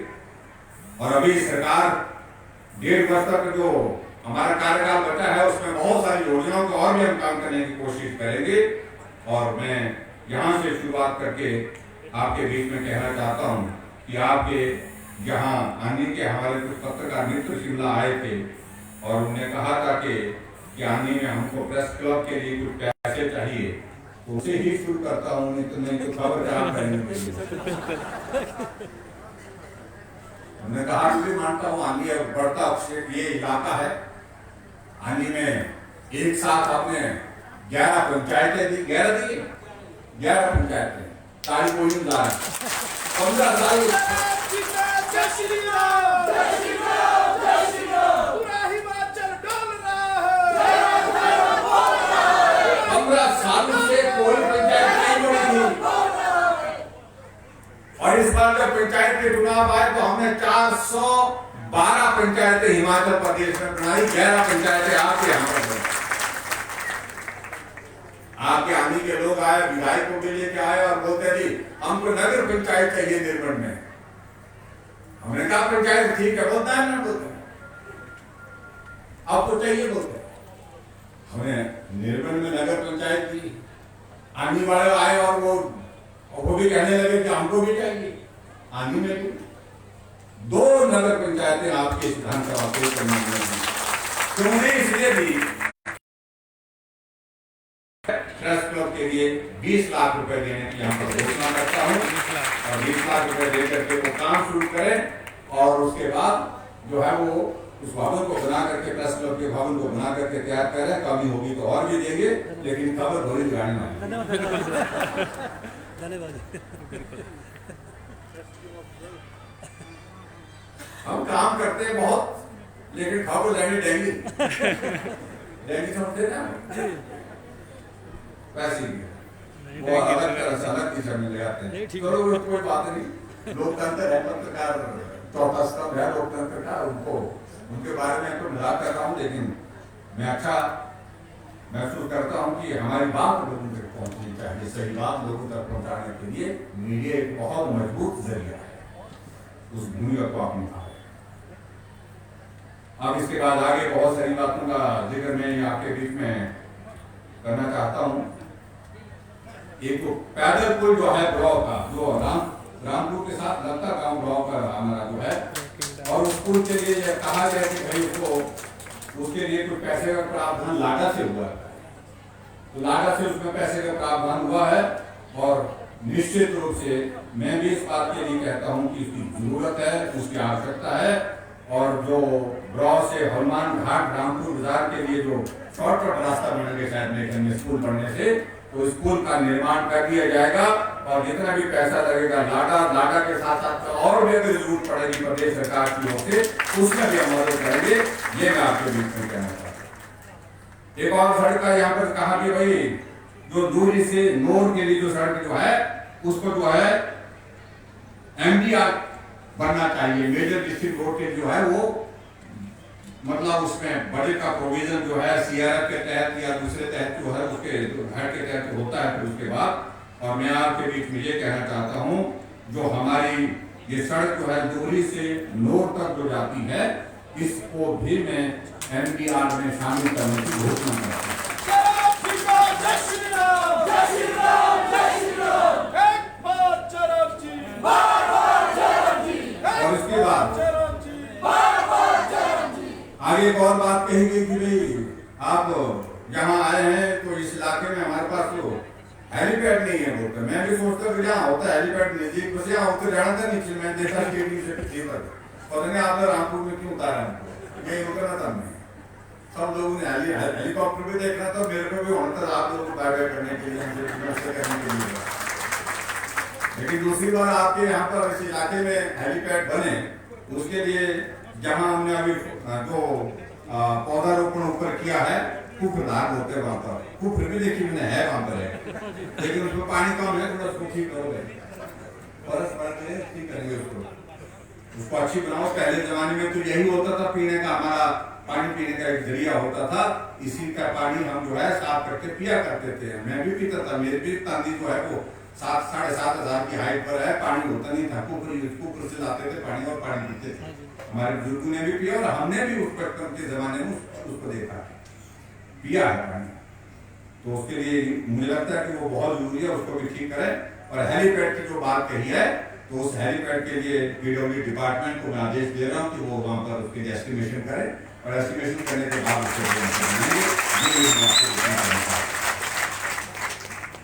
और अभी सरकार 1.5 वर्ष तक जो हमारा कार्यकाल बचा है उसमें बहुत सारी योजनाओं को और भी हम काम करने की कोशिश करेंगे। और मैं यहाँ से शुरुआत करके आपके बीच में कहना चाहता हूँ कि आपके यहाँ आने के हमारे कुछ पत्रकार मित्र शिमला आए थे और उन्होंने कहा था कि आने में हमको प्रेस क्लब के लिए कुछ पैसे चाहिए, तो उसे ही शुरू करता हूँ, नहीं तो खबर आप करेंगे। हमने कहा कि मानता हूँ आनी बढ़ता ये इलाका है, आनी में एक साथ आपने 11 पंचायतें दी, 11 पंचायतें तारीख को ही ला 15 साल 15 सालों से कोई पंचायत नहीं बनी थी और इस बार जब पंचायत के चुनाव आए तो हमने 412 पंचायतें हिमाचल प्रदेश में बनाई, 11 पंचायतें आपके यहाँ पर बनी। आपके आने के लोग आए, विधायकों के लिए क्या आए और बोलते जी हमको नगर पंचायत चाहिए निर्मल में। हमने कहा पंचायत ठीक है, बोलता है ना, बोलते हैं आपको चाहिए, बोलते हैं। हमने निर्मल में नगर पंचायत दी, आने वाले आए और वो भी कहने लगे कि हमको भी चाहिए। आने में भी 2 नगर पंचायतें आपके विधानसभा को करने में तो उन्हें इसलिए भी प्रेस क्लब के लिए 20 लाख रुपए देने की यहाँ पर घोषणा करता हूँ और 20 लाख रुपए देकर के वो काम शुरू करें और उसके बाद जो है वो उस भवन को बना करके, प्रेस क्लब के भवन को बना करके तैयार करें। कमी होगी तो और भी देंगे, लेकिन खबर भरी गाड़ी में हम काम करते हैं बहुत, लेकिन खबर लेंगे डेंगी समझते ना वैसे वो अलग तरह से अलग दिशा में ले आते हैं। चलो कोई बात नहीं, लोकतंत्र है, पत्रकार चौथा स्तंभ है लोकतंत्र का, उनके बारे में तो मजाक कर रहा हूँ, लेकिन मैं अच्छा महसूस करता हूँ कि हमारी बात लोगों तक पहुँचनी चाहिए। सही बात लोगों तक पहुँचाने के लिए मीडिया एक बहुत मजबूत जरिया है, उस भूमिका को आपने कहा। अब इसके बाद आगे बहुत सारी बातों का जिक्र मैं आपके बीच में करना चाहता हूँ। एक तो पैदल पुल जो है ब्लॉक का, जो रामपुर के साथ लगता गांव ब्लॉक का हमारा जो है, और उस पुल के लिए कहा गया कि भाई उसके लिए कुछ पैसे का प्रावधान लाडा से हुआ है, तो लाडा से उसमें पैसे का प्रावधान हुआ है। और निश्चित रूप से मैं भी इस बात के लिए कहता हूँ कि इसकी जरूरत है, उसकी आवश्यकता है। और जो ब्रॉ से हनुमान घाट रामपुर बाजार के लिए जो शॉर्टकट रास्ता बनेंगे शायद में स्कूल बनने से, तो स्कूल का निर्माण कर दिया जाएगा और जितना भी पैसा लगेगा लाडा के साथ साथ और भी अगर जरूरत पड़ेगी प्रदेश सरकार की ओर से, उसमें भी हम मदद करेंगे। ये मैं आपके बीच में कहना चाहता हूँ। एक और सड़क का यहाँ पर कहा कि भाई जो दूरी से नोर के लिए जो सड़क जो है उसको जो है MDR बनना चाहिए, मेजर डिस्ट्रिक्ट रोड के जो है वो, मतलब उसमें बजट का प्रोविजन जो है CRF के तहत या दूसरे तहत जो है उसके हेड के तहत होता है। फिर उसके बाद और मैं आपके बीच में ये कहना चाहता हूँ, जो हमारी ये सड़क जो है डोगरी से नोर तक जो जाती है, इसको भी मैं MDR में शामिल करने की घोषणा करता हूँ। और इसके बाद आगे एक और बात कहेंगे कि भाई आप यहाँ आए हैं तो इस इलाके में हमारे पास तो हेलीपैड नहीं है बोलते। मैं भी सोचता हूँ यहाँ होता है हेलीपैड नजदीक, बस यहाँ होते रहना था नीचे। मैं देखा स्टेडियम से पीछे पर पता नहीं आपने रामपुर में क्यों उतारा हमको, यही उतरना था। मैं सब लोगों ने हेलीकॉप्टर भी देखना था, मेरे को भी होना था आप लोगों को बाय बाय करने के लिए, करने के लिए। लेकिन दूसरी बार आपके यहाँ पर इस इलाके में हेलीपैड बने, उसके लिए जहाँ हमने अभी जो पौधारोपण ऊपर किया है, कुफर दाग होते हैं वहाँ पर, कुफर भी देखिए मैंने है वहाँ पर है, लेकिन उसमें पानी कम है, थोड़ा उसको ठीक करोगे, बरस पड़ते हैं, ठीक करेंगे उसको अच्छी बनाओ। पहले जमाने में तो यही होता था, पीने का हमारा पानी पीने का एक जरिया होता था, इसी का पानी हम जो है साफ करके पिया करते थे। मैं भी पीता था, मेरे भी तांदी जो है वो 7-7,500 की हाइट पर है, पानी होता नहीं था, कुफर से लाते थे पानी और पानी पीते थे। हमारे बुजुर्गों ने भी पिया और हमने भी उस बचपन के जमाने में उसको देखा, पिया है पानी। तो उसके लिए मुझे लगता है कि वो बहुत जरूरी है, उसको भी ठीक करें। और हेलीपैड की जो बात कही है, तो उस हेलीपैड के लिए PWD डिपार्टमेंट को मैं आदेश दे रहा हूँ कि वो वहाँ पर उसके एस्टिमेशन करे, और एस्टिमेशन करने के बाद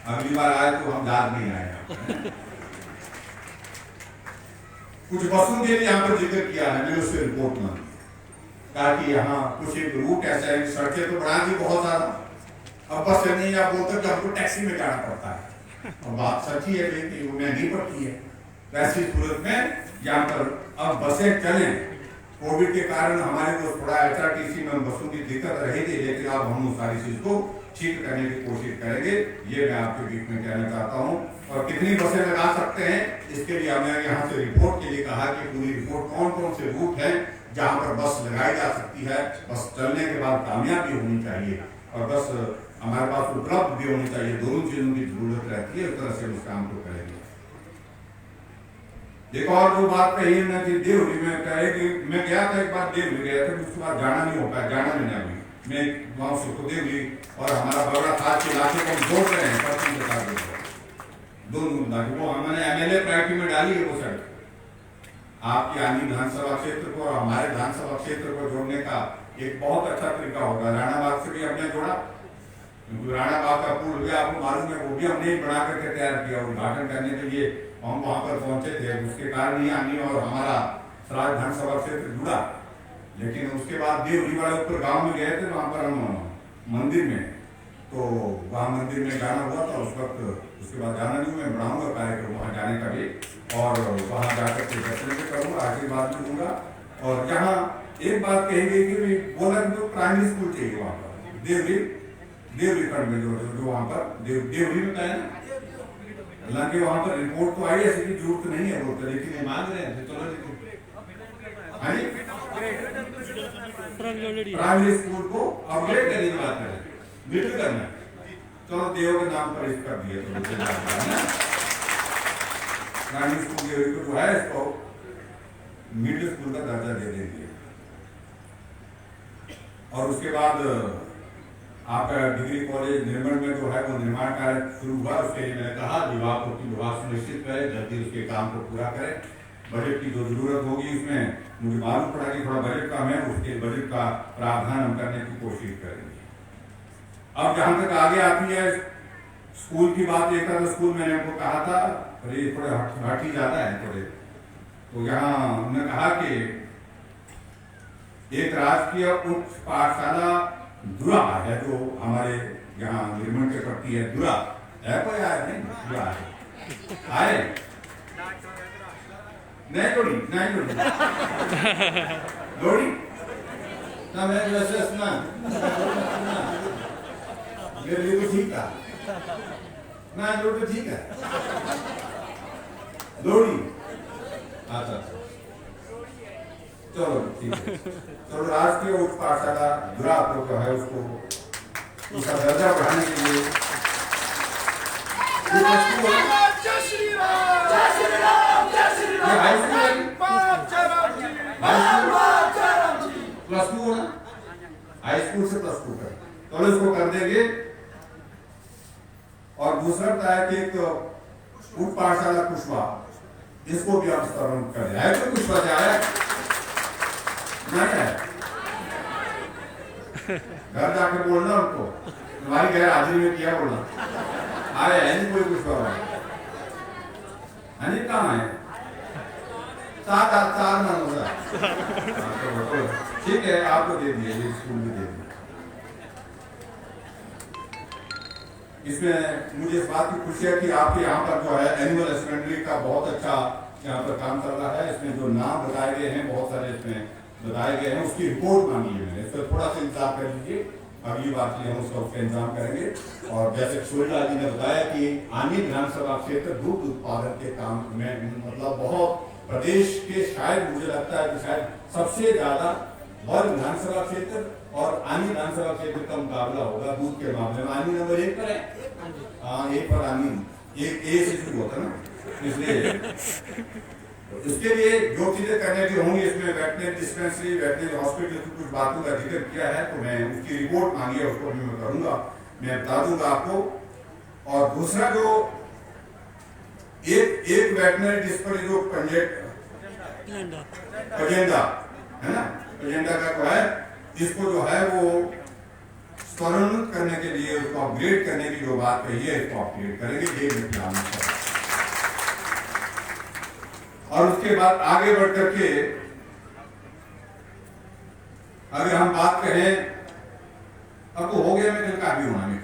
अगली बार आए तो हम याद नहीं आए। कुछ बसों के लिए यहाँ पर जिक्र किया है, मैंने उससे रिपोर्ट में कहा कि यहाँ कुछ एक रूट ऐसा है, सड़कें तो बना दी बहुत ज्यादा, अब बस से नहीं आप बोलते कि आपको टैक्सी में जाना पड़ता है। और बात सच्ची है कि वो महंगी पड़ती है। वैसी सूरत में यहाँ पर अब बसें चलें, कोविड के कारण हमारे को थोड़ा HRTC में बसों की दिक्कत रहेगी, लेकिन अब हम उस सारी चीज को ठीक करने की कोशिश करेंगे, ये मैं आपके बीच में कहना चाहता हूँ। और कितनी बसें लगा सकते हैं, इसके लिए हमने यहाँ से रिपोर्ट के लिए कहा कि पूरी रिपोर्ट कौन कौन से रूट है जहाँ पर बस लगाई जा सकती है, बस चलने के बाद कामयाब भी होनी चाहिए और बस हमारे पास उपलब्ध भी होनी चाहिए। दोनों चीजों की जरूरत रहती है, उस तरह से उस काम को करेंगे। एक और जो बात कही है कि देवरी में कहे कि मैं गया था, एक बार देवरी गया था, उसके बाद जाना नहीं हो पाया, जाना नहीं अभी मैं गाँव से तो देवरी और हमारा बगड़ा खास के इलाके को हम जोड़ रहे हैं, परसों बता देंगे दोनों वो हमने MLA प्रायोरिटी में डाली है। वो सड़क आपके आनी विधानसभा क्षेत्र को और हमारे विधानसभा क्षेत्र को जोड़ने का एक बहुत अच्छा तरीका होगा। राणाबाग से भी हमने जोड़ा, क्योंकि राणाबाग का पुल भी आपको मालूम है, वो भी हमने बना करके तैयार किया। उद्घाटन करने के लिए हम वहां पर पहुंचे थे, उसके कारण ही आनी और हमारा सराज विधानसभा क्षेत्र जुड़ा। लेकिन उसके बाद देवरी वाले ऊपर गाँव में गए थे, वहां पर हम मंदिर में, तो वहाँ मंदिर में जाना हुआ था उस वक्त। उसके बाद जाना नहीं, मैं बढ़ाऊंगा कार्यक्रम वहाँ जाने का भी, और वहाँ जाकर के दर्शन भी करूँगा, आशीर्वाद भी दूंगा। और यहाँ एक बात कही गई कि बोला जो प्राइमरी स्कूल चाहिए वहाँ पर देवरी खंड में जो वहाँ पर देवरी में है ना, हालांकि वहाँ पर रिपोर्ट तो आई ऐसी की जरूरत नहीं है बोलते, लेकिन ये मांग रहे हैं, चलो प्राइमरी स्कूल को अपग्रेड करने की बात करें, मिडिल करना, चलो देव के नाम पर इसका दिया प्राइमरी स्कूल देवरी को जो है इसको मिडिल स्कूल का दर्जा दे देंगे। और उसके बाद आपका डिग्री कॉलेज निर्माण में जो है वो निर्माण कार्य शुरू हुआ। उसके लिए मैंने कहा विभाग सुनिश्चित करे, जल्दी उसके काम को पूरा करे। बजट की जो जरूरत होगी उसमें मुझे मालूम पड़ा कि थोड़ा बजट कम है, उसके बजट का प्रावधान हम करने की कोशिश करेंगे। अब जहां तक आगे आती है स्कूल की बात, एक तरह स्कूल मैंने आपको कहा था ये थोड़े हट ही जाता है थोड़े, तो यहाँ हमने कहा कि एक राजकीय उच्च पाठशाला दुरा है जो हमारे यहाँ निर्माण के पड़ती है। दुरा है कोई आया नहीं, दुरा है आए नहीं लोड़ी लोड़ी ना, मैं वैसे सुना मेरे लिए तो ठीक था ना, लोड़ी तो ठीक है लोड़ी, अच्छा चलो ठीक है। तो राष्ट्रीय उच्च पाठशाला दुरापुर जो है उसको उसका दर्जा बढ़ाने के लिए जय श्री राम, जय श्री राम, जय श्री राम, जय श्री राम। हाई स्कूल है, प्लस 2 होना, हाई स्कूल से प्लस 2 कर, तो इसको कर देंगे। और दूसरा बताया कि एक उप पाठशाला कुशवा, इसको भी आप स्तरण कर दिया है। तो कुशवा जाए नहीं है, घर जाके बोलना उनको, तुम्हारी गैर हाजिरी में किया बोलना, आए है नहीं कोई कुशवा है नहीं, कहाँ है 7-8 मन होगा। ठीक है, आपको दे दिए, स्कूल में दे दिए। इसमें मुझे इस बात की खुशी है कि आपके यहाँ पर जो है एनिमल हस्बेंड्री का बहुत अच्छा यहाँ पर काम चल रहा है। इसमें जो नाम बताए गए हैं, बहुत सारे इसमें बताए गए हैं, उसकी रिपोर्ट मांगी है मैंने, इस पर थोड़ा सा इंतजार कर लीजिए, अगली बार के लिए हम उसका इंतजाम करेंगे। और जैसे किशोरीलाल जी ने बताया कि आनी विधानसभा क्षेत्र दूध उत्पादन के काम में मतलब बहुत प्रदेश के शायद मुझे लगता है कि शायद सबसे ज्यादा और विधानसभा क्षेत्र और आनी विधानसभा क्षेत्र का मुकाबला होगा दूध के मामले में। आनी नंबर 1 पर है, हाँ 1 पर आनी, एक ए से शुरू होता ना, इसलिए इसके लिए जो चीजें करने की होंगी, इसमें वेटनरी डिस्पेंसरी, वेटनरी हॉस्पिटल की कुछ बातों का जिक्र किया है, तो मैं उसकी रिपोर्ट मांगी है, उसको भी मैं करूंगा, मैं बता दूंगा आपको। और दूसरा जो एक वेटनरी डिस्पेंसरी जो एजेंडा है ना, एजेंडा का जो है, इसको जो है वो स्तरोन्नत करने के लिए, उसको अपग्रेड करने की जो बात कही है, इसको अपग्रेड करेंगे। और उसके बाद आगे बढ़ करके अगर हम बात करें, अब तो हो गया, मैं कल काफी होना नहीं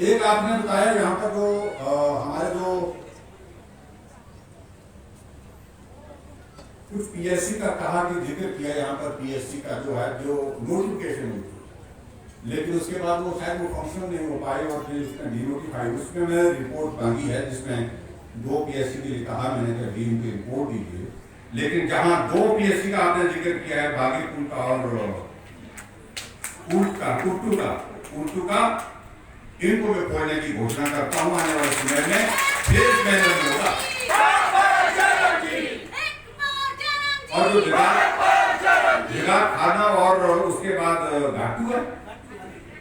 एक आपने बताया यहाँ पर जो हमारे जो कुछ पीएससी का कहा कि जिक्र किया यहाँ पर, पीएससी का जो है जो नोटिफिकेशन हुई, लेकिन उसके बाद वो शायद वो फंक्शन नहीं हो पाए और फिर उसमें डीनोटिफाई, उसमें मैं रिपोर्ट मांगी है, जिसमें 2 पीएससी के लिए कहा मैंने कि अभी उनकी रिपोर्ट दीजिए। लेकिन जहां 2 पीएससी का आपने जिक्र किया है, बागीपुर का और कुट्टू का, इनको मैं खोलने की घोषणा करता हूँ आने वाले समय में, फिर मैंने होगा। और जो जिला खाना और उसके बाद घाटू है,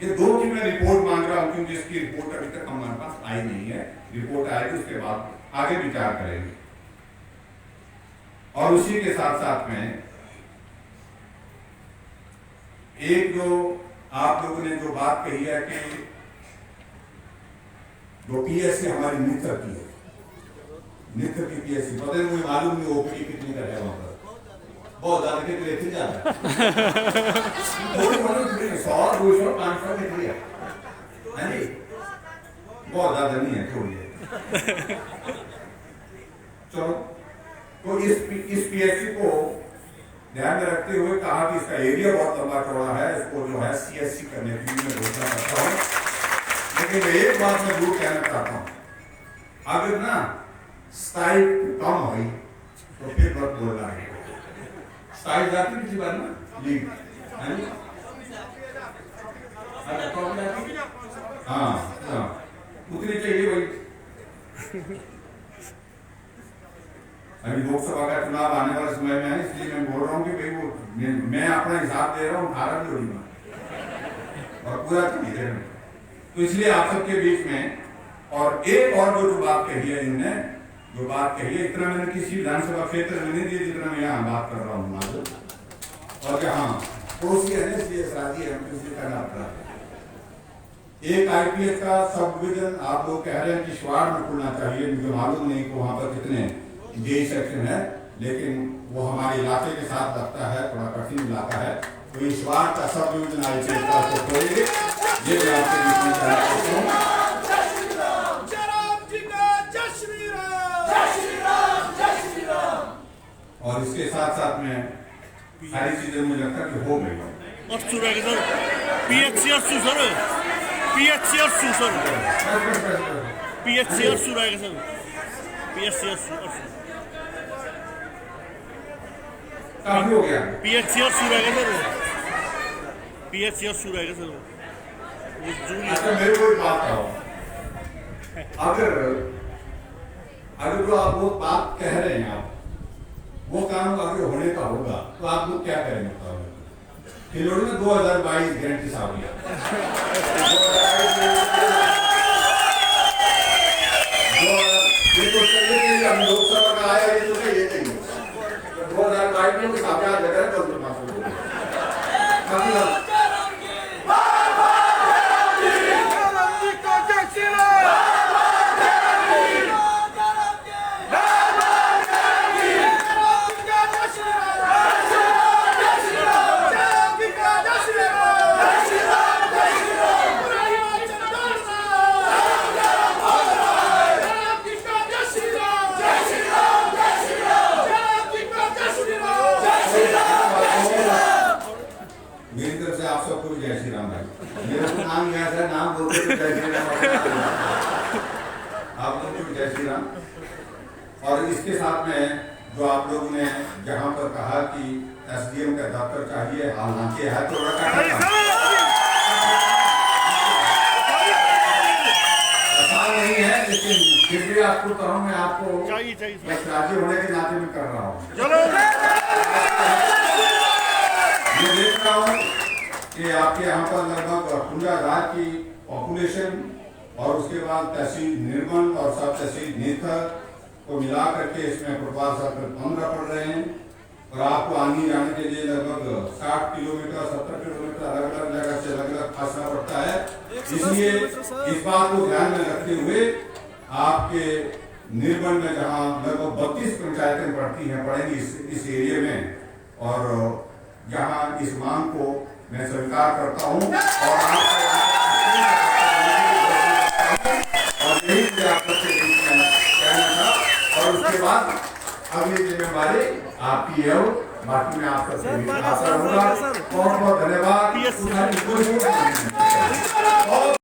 ये 2 की मैं रिपोर्ट मांग रहा हूं, क्योंकि इसकी रिपोर्ट अभी तक हमारे पास आई नहीं है। रिपोर्ट आएगी, उसके बाद आगे विचार करेंगे। और उसी के साथ साथ में एक जो आप लोगों ने जो बात कही है कि जो पीएससी हमारी नित्य की है, नित्य की पीएससी, पता है मुझे मालूम नहीं ओपीडी कितनी का है वहां पर, बहुत ज्यादा के लेते जा रहा है 100, 200, 500 के लिए है नहीं, बहुत ज्यादा नहीं है, छोड़िए। चलो, तो इस पीएससी को ध्यान में रखते हुए कहा कि इसका एरिया बहुत लंबा चौड़ा है, इसको जो है सीएससी करने की मैं घोषणा करता हूँ। लेकिन मैं एक बात मैं जरूर कहना चाहता हूँ, अगर ना स्टाइल कम हुई तो फिर मत बोलना है। स्टाइल जाती किसी बार ना लीग है ना, हाँ उतनी चाहिए भाई। अभी लोकसभा का चुनाव आने वाले समय में है, इसलिए मैं बोल रहा हूँ कि भाई वो मैं अपना हिसाब दे रहा हूँ, 18 भी होगी और पूरा चीज है। तो इसलिए आप सबके बीच में और एक और जो बात कही है, इनने जो बात कही है, इतना मैंने किसी विधानसभा क्षेत्र में नहीं दी जितना मैं यहाँ बात कर रहा हूँ आज। और यहाँ पड़ोसी है ना, इसलिए शादी है, इसलिए करना पड़ा। एक आईपीएस का सब डिवीजन आप लोग कह रहे हैं कि स्वाड़ में खुलना चाहिए, मुझे मालूम नहीं कि वहां पर कितने जेई सेक्शन है, लेकिन वो हमारे इलाके के साथ लगता है, थोड़ा कठिन इलाका है, तो इस बार का सब डिवीजन आईपीएस का तो खोलेंगे। ये मैं आपके बीच में कहना चाहता हूँ। और इसके साथ साथ में सारी चीजें मुझे लगता है कि हो गई। काफी हो गया। PSCS शुरू है सर वो जून। अच्छा मेरे को एक बात कहो, अगर जो आप वो बात कह रहे हैं आप वो काम अगर होने का होगा तो आप लोग क्या करेंगे बताओ? खिलौड़ी में 2022 गारंटी साहब लोकसभा का आया ये तो ये नहीं 2022 में कामयाब जगह कल तो मेरी तरफ से आप सबको जय श्री राम भाई। मेरा तो नाम यहाँ से नाम बोलते तो जय श्री राम, आप लोगों को जय श्री राम। और इसके साथ में जो आप लोगों ने जहाँ पर कहा कि SDM का दफ्तर चाहिए, हालांकि है तो आसान नहीं है, लेकिन फिर भी आपको करूँ मैं आपको राज्य होने के नाते में कर रहा हूँ। मैं देख रहा हूँ कि आपके यहाँ पर लगभग 15,000 की पॉपुलेशन और उसके बाद तहसील निर्मल और सब तहसील नेथर को मिला करके इसमें प्रोपाल सर्कल 15 पड़ रहे हैं और आपको आने जाने के लिए लगभग 60 किलोमीटर 70 किलोमीटर अलग अलग जगह से अलग अलग फासला पड़ता है। इसलिए इस बात को ध्यान में रखते हुए आपके निर्मल में जहाँ लगभग 32 पंचायतें पड़ेंगी इस एरिया में, और यहाँ इस मांग को मैं स्वीकार करता हूँ और यही मुझे आप सबसे कहना था। और उसके बाद अगली जिम्मेवारी आपकी है, बाकी मैं आप सबसे बहुत बहुत धन्यवाद।